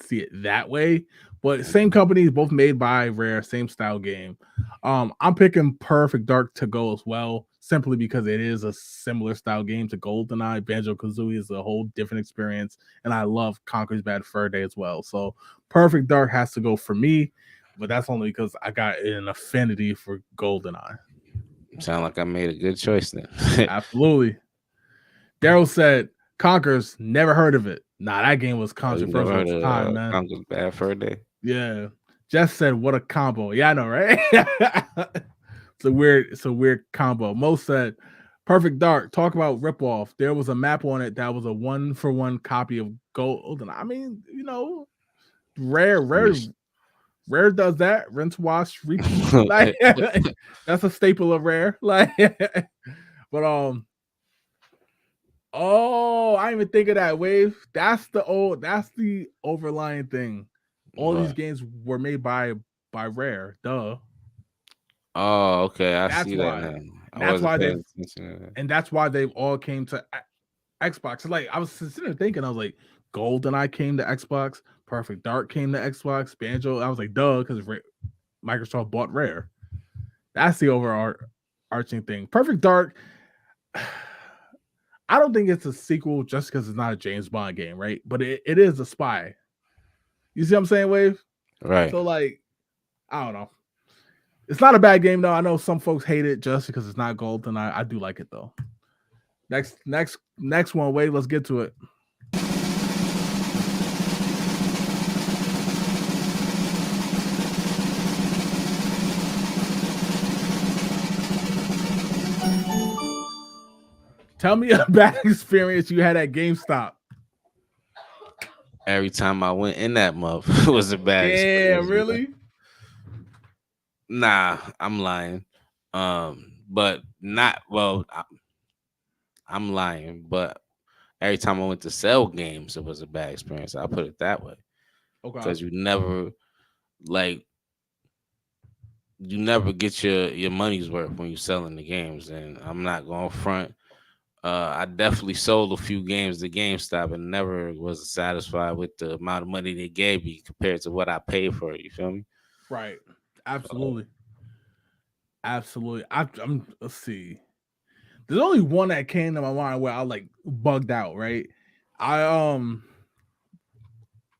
see it that way. But same companies, both made by Rare, same style game. I'm picking Perfect Dark to go as well, simply because it is a similar style game to GoldenEye. Banjo Kazooie is a whole different experience, and I love Conker's Bad Fur Day as well. So Perfect Dark has to go for me, but that's only because I got an affinity for GoldenEye. Sound like I made a good choice then. Absolutely. Daryl said, Conkers, never heard of it. Nah, that game was Oh, you never controversial at heard the of time, man. Conker's Bad Fur Day? Yeah. Jess said, what a combo. Yeah, I know, right? It's a weird combo. Mo said, Perfect Dark, talk about ripoff. There was a map on it that was a 1-for-1 copy of Golden. I mean, Rare does that. Rinse, wash, repeat. Like that's a staple of Rare. Like, but oh, I didn't even think of that, Wave. That's the overlying thing. All these What? games were made by Rare. Duh. Oh, okay. I That's see that why. now. I And that's wasn't why paying they've attention to that. and that's why they've all came to Xbox. Like I was sitting there thinking, I was like, GoldenEye came to Xbox, Perfect Dark came to Xbox, Banjo. I was like, duh, because Microsoft bought Rare. That's the overarching thing. Perfect Dark. I don't think it's a sequel just because it's not a James Bond game, right? But it is a spy. You see what I'm saying, Wave? Right. So like, I don't know. It's not a bad game though. I know some folks hate it just because it's not Golden. I do like it though. Next one, Wave. Let's get to it. Tell me a bad experience you had at GameStop. Every time I went in that month, it was a bad Yeah, experience. really? Nah, I'm lying. But not well. I'm lying, but every time I went to sell games, it was a bad experience. I'll put it that way. Okay. Because like you never get your money's worth when you're selling the games. And I'm not going front. I definitely sold a few games to GameStop and never was satisfied with the amount of money they gave me compared to what I paid for it. You feel me? Right. Absolutely. Absolutely. Let's see. There's only one that came to my mind where I like bugged out, right? I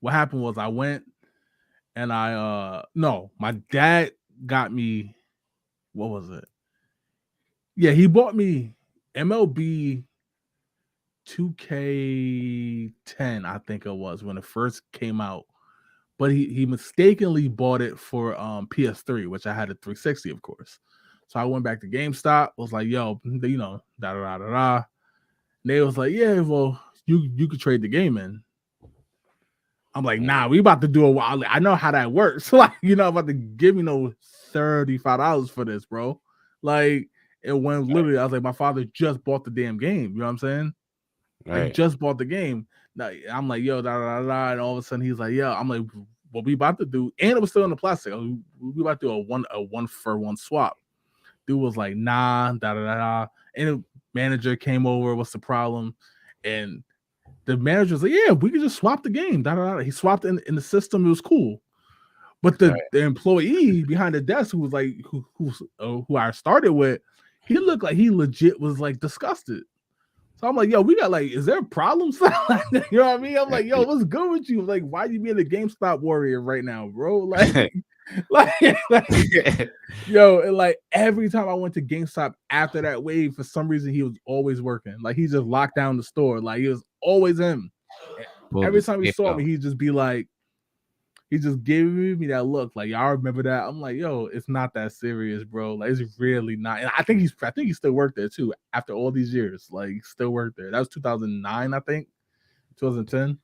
what happened was I went and no, my dad got me, what was it? Yeah, he bought me MLB 2K10, I think it was when it first came out. But he mistakenly bought it for PS3, which I had a 360, of course. So I went back to GameStop, was like, yo, da da da da da. And they was like, yeah, well, you could trade the game in. I'm like, nah, we about to do a while. I know how that works. Like, about to give me no $35 for this, bro. Like, it went literally, I was like, my father just bought the damn game. You know what I'm saying? Like, Right. just bought the game. Now, I'm like, yo, da da da da. And all of a sudden, he's like, yeah. I'm like, what we about to do? And it was still in the plastic. We about to do a 1-for-1 swap. Dude was like, nah, da da da da. And the manager came over. What's the problem? And the manager was like, yeah, we could just swap the game. Da, da, da. He swapped in the system. It was cool. But the employee behind the desk who was like, who I started with, he looked like he legit was like disgusted. So I'm like, yo, we got like, is there problems? You know what I mean? I'm like, yo, what's good with you? Like, why you being a GameStop warrior right now, bro? Like, yo, and like every time I went to GameStop after that wave, for some reason he was always working. Like he just locked down the store. Like he was always him. Every time he saw me, he'd just be like, he just gave me that look. Like y'all remember that? I'm like, yo, it's not that serious, bro. Like it's really not. And I think he still worked there too after all these years. Like he still worked there. That was 2009, I think, 2010.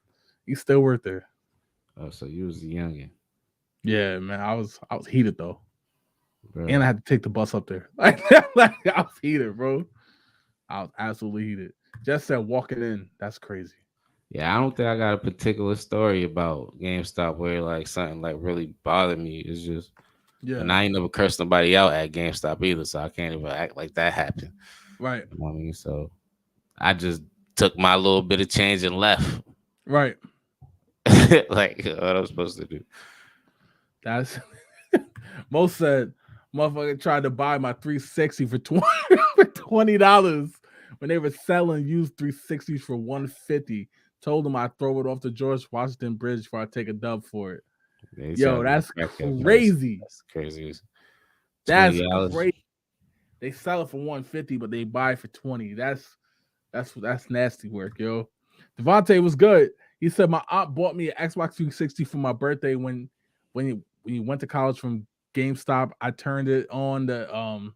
He still worked there. Oh, so you was a youngin'. Yeah, man. I was heated though. Bro. And I had to take the bus up there. Like I was heated, bro. I was absolutely heated. Just said walking in. That's crazy. Yeah, I don't think I got a particular story about GameStop where like something like really bothered me. It's just, and I ain't never cursed nobody out at GameStop either, so I can't even act like that happened. Right. You know what I mean? So I just took my little bit of change and left. Right. Like what I'm supposed to do. That's most said. Motherfucker tried to buy my 360 for $20 when they were selling used 360s for 150. Told them I'd throw it off the George Washington Bridge before I take a dub for it. They Yo, sound that's like crackhead price. crazy. That's crazy. That's $20. crazy. They sell it for 150, but they buy it for 20. That's nasty work, yo. Devontae was good. He said my aunt bought me an Xbox 360 for my birthday when he went to college from GameStop. I turned it on. The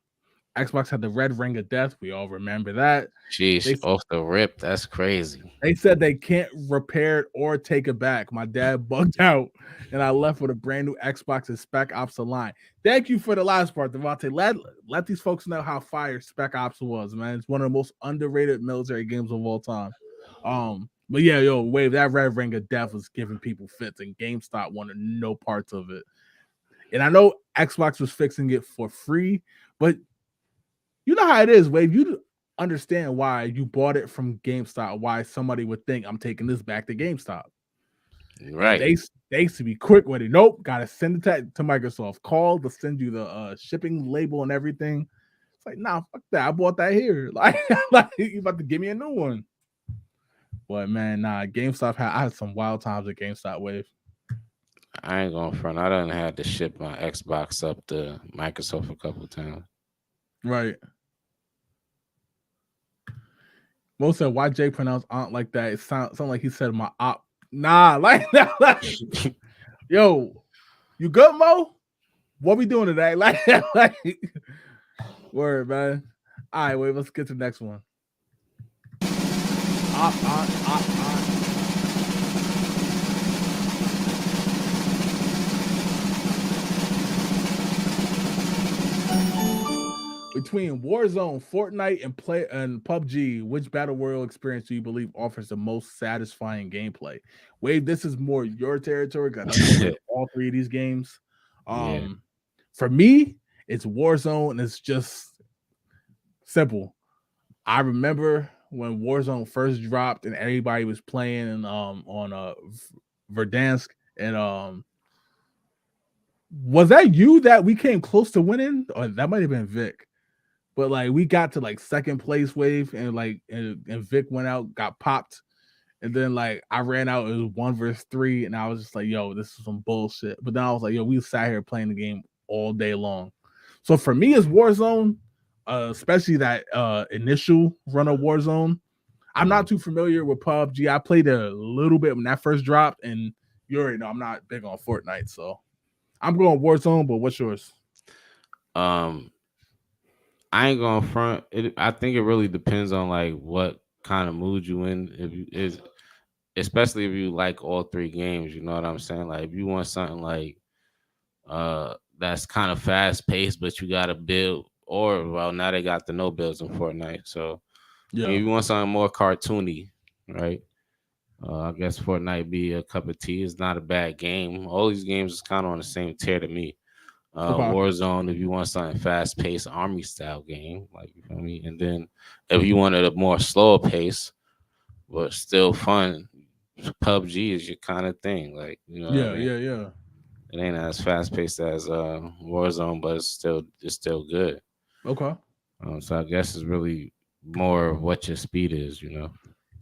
Xbox had the red ring of death. We all remember that. Sheesh, They off the rip. That's crazy. they said they can't repair it or take it back. My dad bugged out, and I left with a brand new Xbox and Spec Ops Align. Thank you for the last part, Devontae. Let these folks know how fire Spec Ops was, man. It's one of the most underrated military games of all time. But yeah, yo, Wave, that red ring of death was giving people fits, and GameStop wanted no parts of it. And I know Xbox was fixing it for free, but you know how it is, Wave. You understand why you bought it from GameStop, why somebody would think I'm taking this back to GameStop. And Right. they used to be quick with it. Nope, gotta send it to Microsoft. Call to send you the shipping label and everything. It's like, nah, fuck that. I bought that here. Like you about to give me a new one. But man, nah, I had some wild times at GameStop, Wave. I ain't going front. I done had to ship my Xbox up to Microsoft a couple times. Right. Most said, why Jay pronounced aunt like that? It sound like he said my op. Nah, like that. Yo, you good, Mo? What we doing today? Like word, man. All right, wait, let's get to the next one. Op. Between Warzone, Fortnite, and PUBG, which battle royale experience do you believe offers the most satisfying gameplay? Wade, this is more your territory because I know you played all three of these games. Yeah. For me, it's Warzone, and it's just simple. I remember when Warzone first dropped and everybody was playing on Verdansk, and was that you that we came close to winning? Or that might have been Vic. But like we got to like second place, Wave, and Vic went out, got popped, and then like I ran out. It was 1 versus 3, and I was just like, "Yo, this is some bullshit." But then I was like, "Yo, we sat here playing the game all day long." So for me, it's Warzone, especially that initial run of Warzone. I'm not too familiar with PUBG. I played a little bit when that first dropped, and you already know I'm not big on Fortnite, so I'm going Warzone. But what's yours? Um, I ain't going front. I think it really depends on like what kind of mood you in. If you is especially if you like all three games, you know what I'm saying? Like if you want something like that's kind of fast paced, but you gotta build, or well now they got the no builds in Fortnite. So I mean, Yeah. if you want something more cartoony, right? I guess Fortnite be a cup of tea. It's not a bad game. All these games is kind of on the same tier to me. Okay. Warzone, if you want something fast paced army style game, like you feel me, and then if you wanted a more slower pace but still fun, PUBG is your kind of thing. Like you know what I Yeah. mean. Yeah. Yeah. It ain't as fast paced as Warzone, but it's still good. Okay. So I guess it's really more of what your speed is, you know.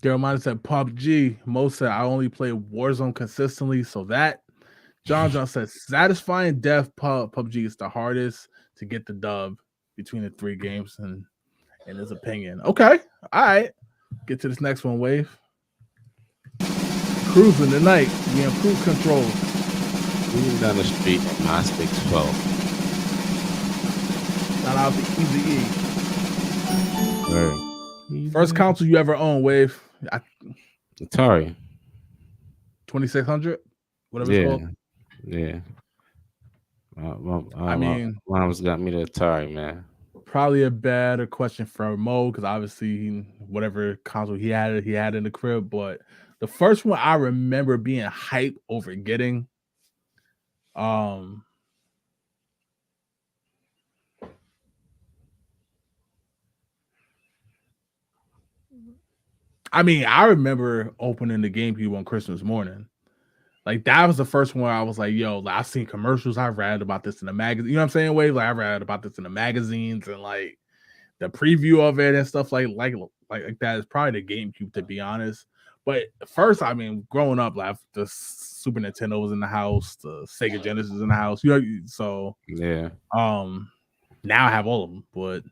Jeremiah said PUBG. Mo said I only play Warzone consistently, so that. John said satisfying death PUBG is the hardest to get the dub between the three games, and in his opinion. Okay, all right. Get to this next one, Wave. Cruising tonight. We in cruise control. Moving down the street at my sticks flow. Shout out to Easy Right. E. First console you ever owned, Wave. Atari. 2600, whatever it's Yeah, called. yeah. I My mean, mom's got me the Atari, man. probably a better question for Mo because obviously whatever console he had in the crib. But the first one I remember being hype over getting, um, I mean, I remember opening the GameCube on Christmas morning. Like that was the first one I was like, yo, like, I've seen commercials. I've read about this in the magazine. You know what I'm saying? Wave, like I read about this in the magazines and like the preview of it and stuff like that is probably the GameCube, to be honest. But first, I mean, growing up, like the Super Nintendo was in the house, the Sega Genesis was in the house. You know, so Yeah. now I have all of them, but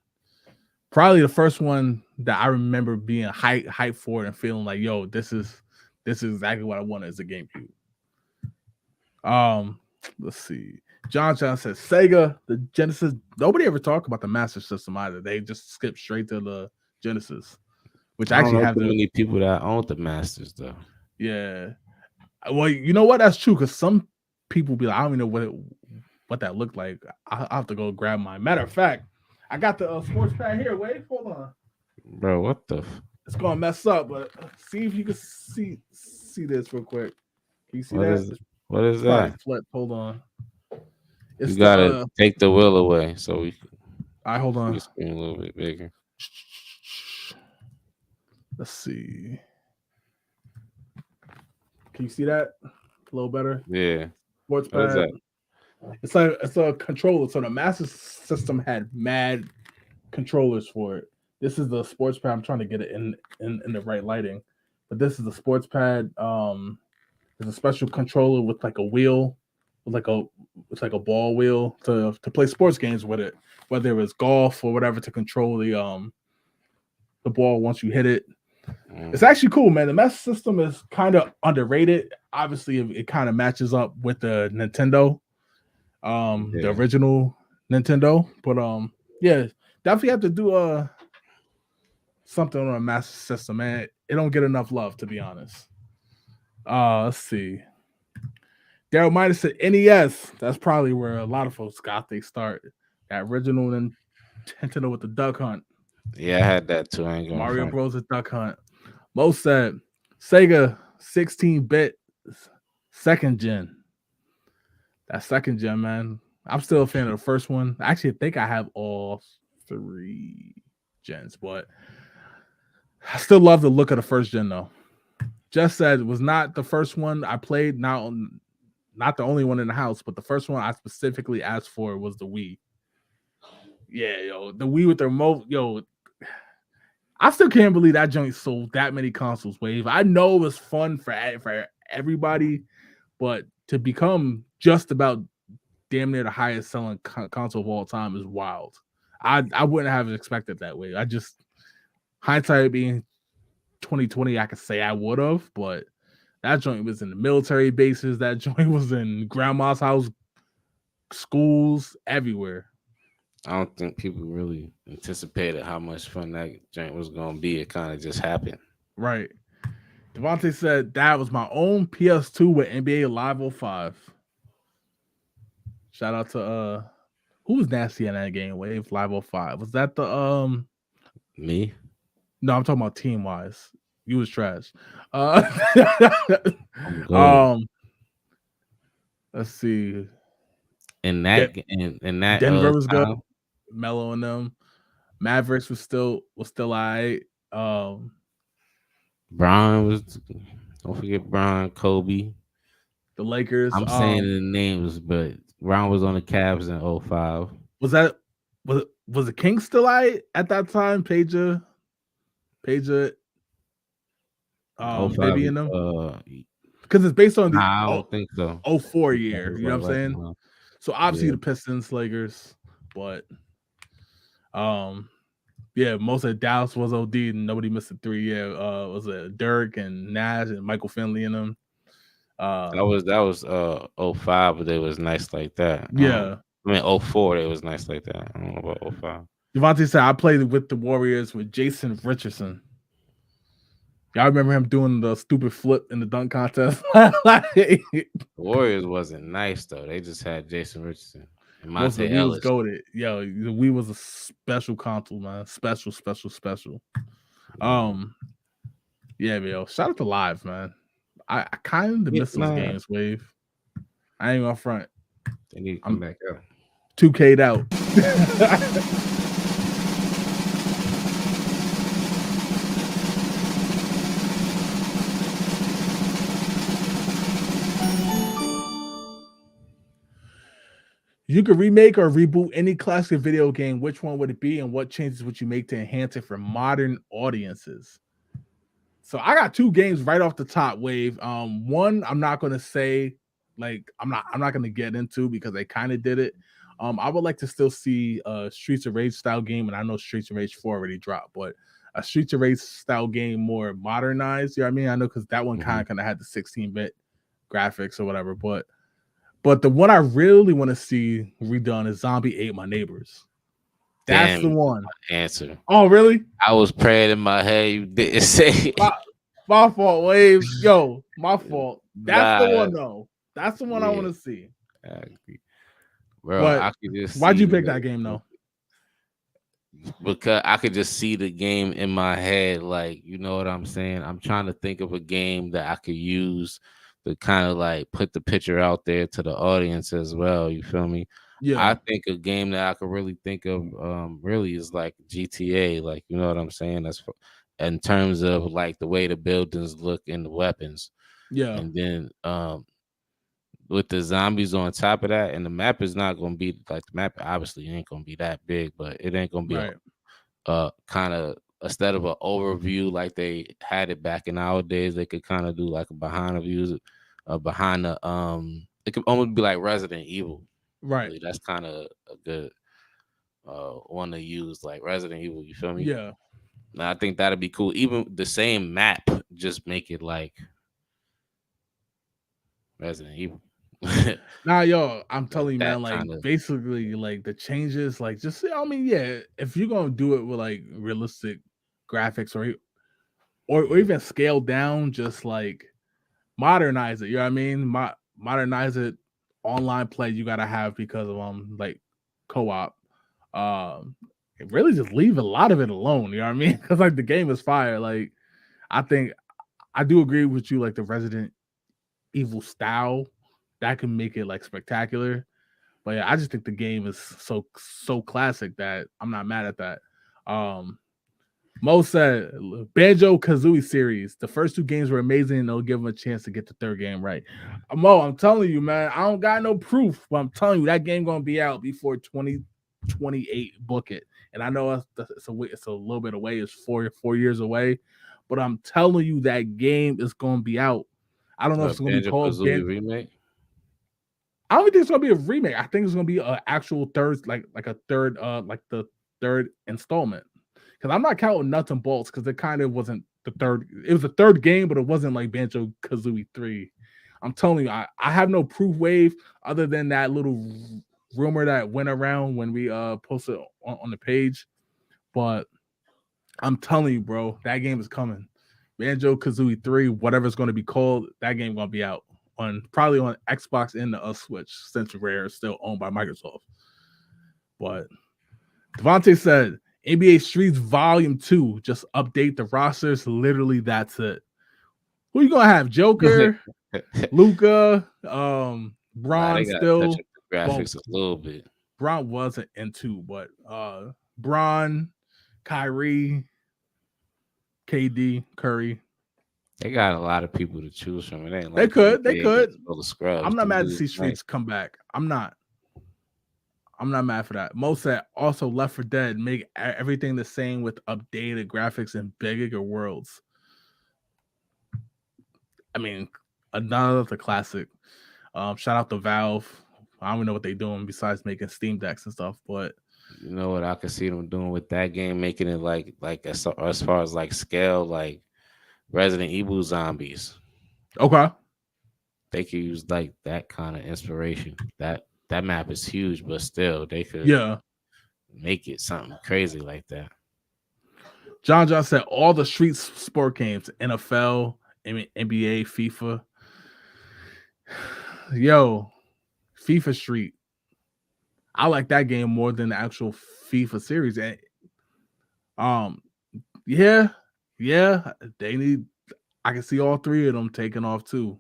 probably the first one that I remember being hype for it and feeling like, yo, this is exactly what I wanted as a GameCube. Let's see. John says Sega, the Genesis. Nobody ever talked about the Master System either. They just skipped straight to the Genesis, which I don't actually know have too many people that own the Masters though. Yeah. Well, you know what? That's true because some people be like, I don't even know what that looked like. I'll have to go grab mine. Matter of fact, I got the sports pad here. Wait, hold on, bro. What the? It's gonna mess up, but see if you can see this real quick. Can you see that? What is that? Flip. Hold on. It's you gotta take the wheel away so we can. All right, hold on. Screen a little bit bigger. Let's see. Can you see that a little better? Yeah. Sports pad. It's like it's a controller. So the Master System had mad controllers for it. This is the sports pad. I'm trying to get it in the right lighting, but this is the sports pad. There's a special controller with like a wheel, it's like a ball wheel to play sports games with it, whether it was golf or whatever, to control the ball once you hit it. It's actually cool, man. The Master System is kind of underrated. Obviously, it kind of matches up with the Nintendo, the original Nintendo. But yeah, definitely have to do something on a Master System, man. It don't get enough love, to be honest. Let's see. Daryl might have said NES. That's probably where a lot of folks got they start. That original Nintendo with the Duck Hunt. Yeah, I had that too. Mario Bros. Duck Hunt. Most said Sega 16-bit second gen. That second gen, man. I'm still a fan of the first one. I actually think I have all 3 gens, but I still love the look of the first gen though. Just said it was not the first one I played, not the only one in the house, but the first one I specifically asked for was the Wii. Yeah, yo, the Wii with the remote, yo. I still can't believe that joint sold that many consoles, Wave. I know it was fun for everybody, but to become just about damn near the highest selling console of all time is wild. I wouldn't have expected that way. I just, hindsight being 2020, I could say I would have, but that joint was in the military bases. That joint was in grandma's house, schools, everywhere. I don't think people really anticipated how much fun that joint was going to be. It kind of just happened. Right. Devontae said that was my own PS2 with NBA Live 05. Shout out to who was nasty in that game? Wave Live 05. Was that the me? No, I'm talking about team wise. You was trash. Let's see. In that Denver was good. Melo and them. Mavericks was still all right. Bron was, don't forget Bron, Kobe. The Lakers. I'm saying the names, but Bron was on the Cavs in 05. Was the Kings still all right at that time? Peja, Baby and them? Because it's based on the I don't think so. 04 year. You know what I'm saying? So obviously the Pistons, Lakers, but yeah, most of Dallas was OD and nobody missed a 3. Yeah, was it Dirk and Nash and Michael Finley and them? That was 05, but it was nice like that. Yeah. I mean 04, it was nice like that. I don't know about 05. Devontae said I played with the Warriors with Jason Richardson. Y'all remember him doing the stupid flip in the dunk contest? The Warriors wasn't nice though. They just had Jason Richardson. Monte Ellis. Was goated. Yo, we was a special console, man. Special. Yeah, yo. Shout out to Live, man. I kind of miss those games, Wave. I ain't gonna front. They need to come back up. 2K'd out. You could remake or reboot any classic video game. Which one would it be, and what changes would you make to enhance it for modern audiences? So I got two games right off the top, Wave. One I'm not gonna say, like I'm not gonna get into because they kind of did it. I would like to still see a Streets of Rage style game, and I know Streets of Rage 4 already dropped, but a Streets of Rage style game more modernized. You know what I mean? I know because that one Hmm. kind of had the 16-bit graphics or whatever, but the one I really want to see redone is Zombie Ate My Neighbors. That's Damn, the you took one. my answer. Oh, really? I was praying in my head. You didn't say My, it. my fault, Wave. Yo, my fault. That's the Nah, one, though. That's the one I yeah, want to see. exactly. Bro. But I could just why'd see you the pick that game, though? because I could just see the game in my head. Like, you know what I'm saying? I'm trying to think of a game that I could use to kind of like put the picture out there to the audience as well. You feel me? I Yeah, think a game that I could really think of really is like GTA. Like, you know what I'm saying? In terms of like the way the buildings look and the weapons. yeah, And then with the zombies on top of that, and the map is not gonna be like the map obviously ain't gonna be that big, but it ain't gonna be right, kind of instead of an overview like they had it back in our days, they could kind of do like a behind the views, behind the it could almost be like Resident Evil. right, Really, that's kind of a good one to use, like Resident Evil. You feel me? yeah. Now I think that'd be cool. Even the same map, just make it like Resident Evil. Nah, yo, I'm Like telling you, that man, like kind of. basically, like the changes, like just I mean, yeah, if you're gonna do it with like realistic graphics or Mhm. even scale down, just like modernize it. You know what I mean? Modernize it. Online play you gotta have because of like co-op. Um, really just leave a lot of it alone. You know what I mean? Because like the game is fire. Like I think I do agree with you. Like the Resident Evil style that can make it like spectacular. But yeah, I just think the game is so classic that I'm not mad at that. Um, Mo said Banjo Kazooie series. The first two games were amazing, and they'll give them a chance to get the third game right. Mo, I'm telling you, man, I don't got no proof, but I'm telling you that game gonna be out before 2028. Book it. And I know it's a little bit away. It's 4 years away, but I'm telling you that game is gonna be out. I don't know if it's gonna be Banjo called Kazooie Ben. remake. I don't think it's gonna be a remake. I think it's gonna be an actual third, like a third, like the third installment. Because I'm not counting nuts and bolts because it kind of wasn't the third. It was the third game, but it wasn't like Banjo Kazooie 3. I'm telling you, I have no proof wave other than that little rumor that went around when we posted on the page. But I'm telling you, bro, that game is coming. Banjo Kazooie 3, whatever it's going to be called, that game going to be out on probably on Xbox and the Switch since Rare is still owned by Microsoft. But Devontae said NBA Streets Volume 2, just update the rosters. Literally, that's it. Who you gonna have? Joker, Luca, Nah, Braun they got to touch still. up the Well, graphics a little bit. Braun wasn't in two, but Braun, Kyrie, KD, Curry. They got a lot of people to choose from. It ain't They like the could, they NBA could. gets full of scrubs. I'm not Them mad to dudes see nice. Streets come back. I'm not. I'm not mad for that. Mo said also Left 4 Dead make everything the same with updated graphics and bigger worlds. I mean, another classic. Shout out to Valve. I don't even know what they're doing besides making Steam decks and stuff, but You know what I could see them doing with that game, making it like as far as like scale, like Resident Evil zombies. okay. They could use like that kind of inspiration. That map is huge, but still they could Yeah. make it something crazy like that. John said all the street sport games, NFL, NBA, FIFA. Yo, FIFA Street. I like that game more than the actual FIFA series. And um, yeah, yeah, they need. I can see all three of them taking off too.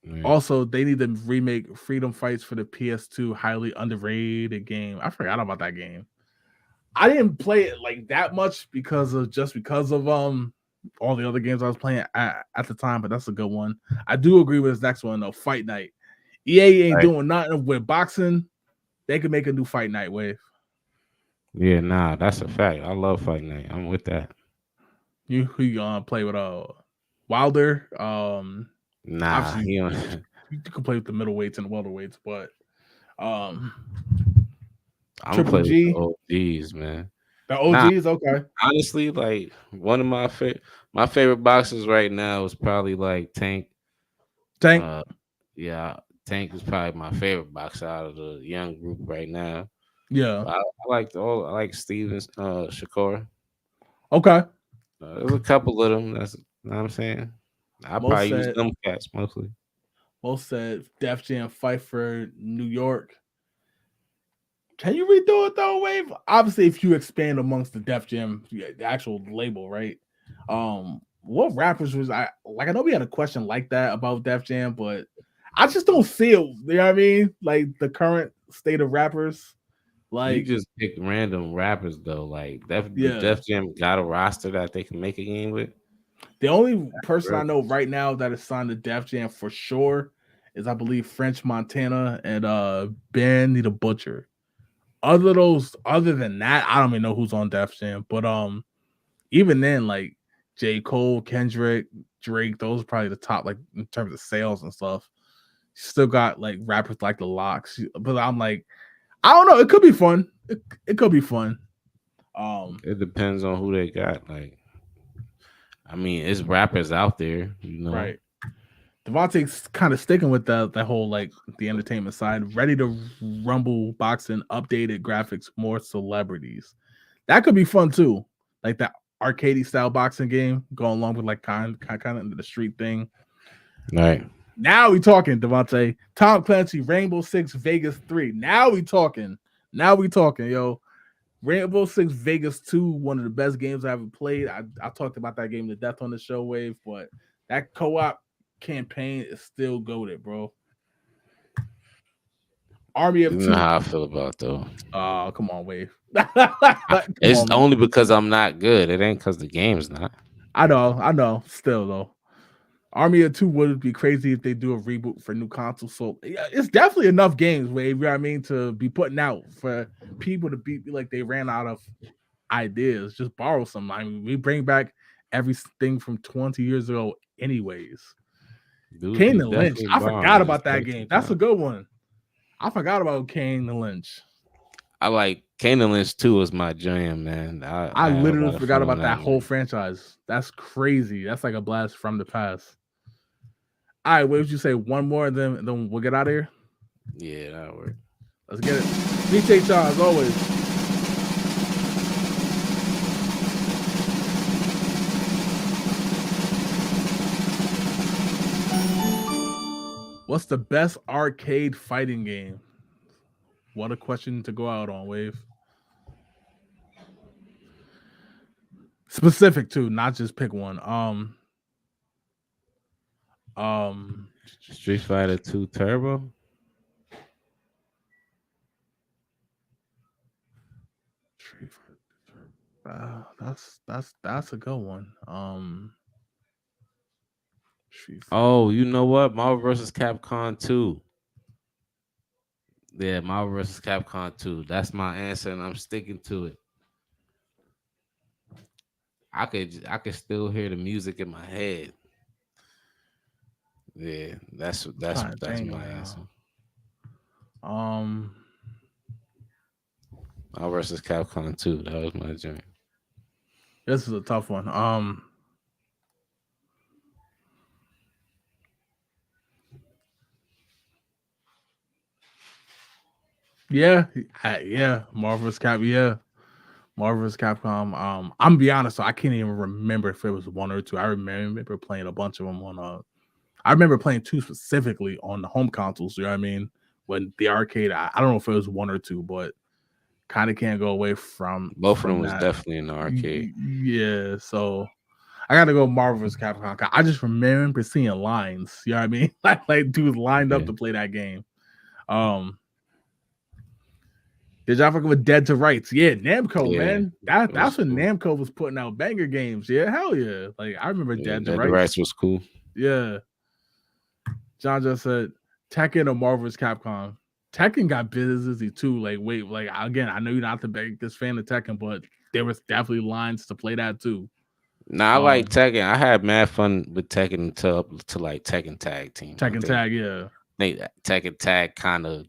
Right. Also, they need to remake Freedom Fights for the PS2. Highly underrated game. I forgot about that game. I didn't play it like that much because of all the other games I was playing at the time, but that's a good one. I do agree with this next one though. Fight Night. EA ain't Right. doing nothing with boxing. they could make a new Fight Night Wave. Yeah, nah, that's a fact. I love Fight Night. I'm with that. You who you gonna play with Wilder? Nah, Obviously he don't. you can play with the middleweights and the welterweights, but um I'm gonna Triple play with the G, OGs, man. the Nah, OGs, okay. honestly, like one of my favorite boxers right now is probably like Tank. Tank, Uh, yeah, Tank is probably my favorite boxer out of the young group right now. yeah, But I like Steven Shakur. okay. There's a couple of them. That's you know what I'm saying. I Most probably use said them cats mostly. most said Def Jam fight for New York. Can you redo it though, Wave? Obviously, if you expand amongst the Def Jam, the actual label, right? What rappers was I like? I know we had a question like that about Def Jam, but I just don't see it. You know what I mean? Like the current state of rappers. You Like, just pick random rappers though. Like the yeah, Def Jam got a roster that they can make a game with. the only person I Bro. know right now that is signed to Def Jam for sure is I believe French Montana and Ben the Butcher. Other than that, I don't even know who's on Def Jam. But even then, like J. Cole, Kendrick, Drake, those are probably the top, like in terms of sales and stuff. Still got like rappers like the Locks, but I'm like, I don't know. It could be fun. It could be fun. It depends on who they got. Like, I mean, it's rappers out there, you know. Right. Devontae's kind of sticking with that whole like the entertainment side. Ready to rumble boxing, updated graphics, more celebrities. That could be fun too. Like that arcade style boxing game, going along with like kind of into the street thing. Right. Now we talking, Devontae. Tom Clancy, Rainbow Six Vegas 3. Now we talking. Now we talking, yo. Rainbow Six Vegas 2, one of the best games I ever played. I talked about that game to death on the show wave, but that co-op campaign is still goated, bro. Army You of know Two. how I feel about though. Oh, come on, wave. Come It's on, man. only because I'm not good. It ain't because the game's not. I know. Still though. Army of Two would be crazy if they do a reboot for new console. So yeah, it's definitely enough games, Wave. You know what I mean, to be putting out for people to be like they ran out of ideas. Just borrow some. I mean, we bring back everything from 20 years ago, anyways. Dudes be Kane and Lynch. definitely I forgot borrowing. Just about that take game. some That's a time. good one. I forgot about Kane and Lynch. I like Kane Lynch 2 was my jam, man. I I had a literally lot of forgot fun on about that that whole one. franchise. That's crazy. That's like a blast from the past. All right, what would you say? One more, and then we'll get out of here. Yeah, that worked. Let's get it. DJ Shaw, as always. What's the best arcade fighting game? What a question to go out on, Wave. Specific too, not just pick one. Um, Street Fighter 2 Turbo. that's a good one. Street Fighter. Oh, you know what? Marvel vs. Capcom 2. Yeah, Marvel vs. Capcom 2. That's my answer, and I'm sticking to it. I could still hear the music in my head. Yeah, I'm trying to that's think my now. answer. Um, Marvel vs. Capcom 2. That was my joint. this is a tough one. Yeah, Marvel's Cap. Yeah, Marvel's Capcom. I'm gonna be honest, so I can't even remember if it was one or two. I remember playing a bunch of them on. I remember playing two specifically on the home consoles. You know what I mean? When the arcade, I don't know if it was one or two, but kind of can't go away Both of them was that. definitely in the arcade. Yeah, so I gotta go Marvel's Capcom. I just remember seeing lines. You know what I mean? like dudes lined up Yeah. to play that game. Did y'all fucking with Dead to Rights? Yeah, Namco, Yeah, man. it was That's when cool. Namco was putting out banger games. Yeah, hell yeah. Like I remember Yeah, Dead to Dead to Rights. Rights was cool. Yeah. John just said Tekken or Marvel's Capcom. Tekken got busy too. Like, wait, like again, I know you're not the biggest fan of Tekken, but there was definitely lines to play that too. Nah, I like Tekken. I had mad fun with Tekken until up to like Tekken Tag Team. Tekken Tag, yeah. I think Tekken Tag kind of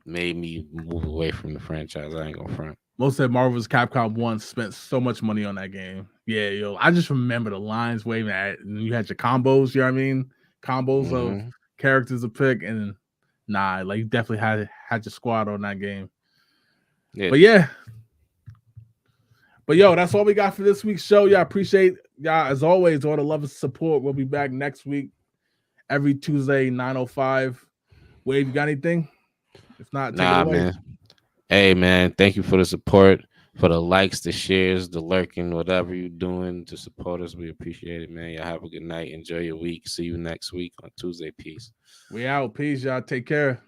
made me move away from the franchise. I ain't gonna front. Most of Marvel's Capcom 1 spent so much money on that game. Yeah, yo. I just remember the lines waving at, and you had your combos, you know what I mean? Combos of characters to pick, and like you definitely had your squad on that game. Yeah. But yo, that's all we got for this week's show. Y'all appreciate y'all as always, all the love and support. We'll be back next week, every Tuesday, 9:05. Wave, you got anything? If not, take it away. Man. Hey man, thank you for the support, for the likes, the shares, the lurking, whatever you're doing to support us. We appreciate it, man. Y'all have a good night. Enjoy your week. See you next week on Tuesday. Peace. We out. Peace, y'all. Take care.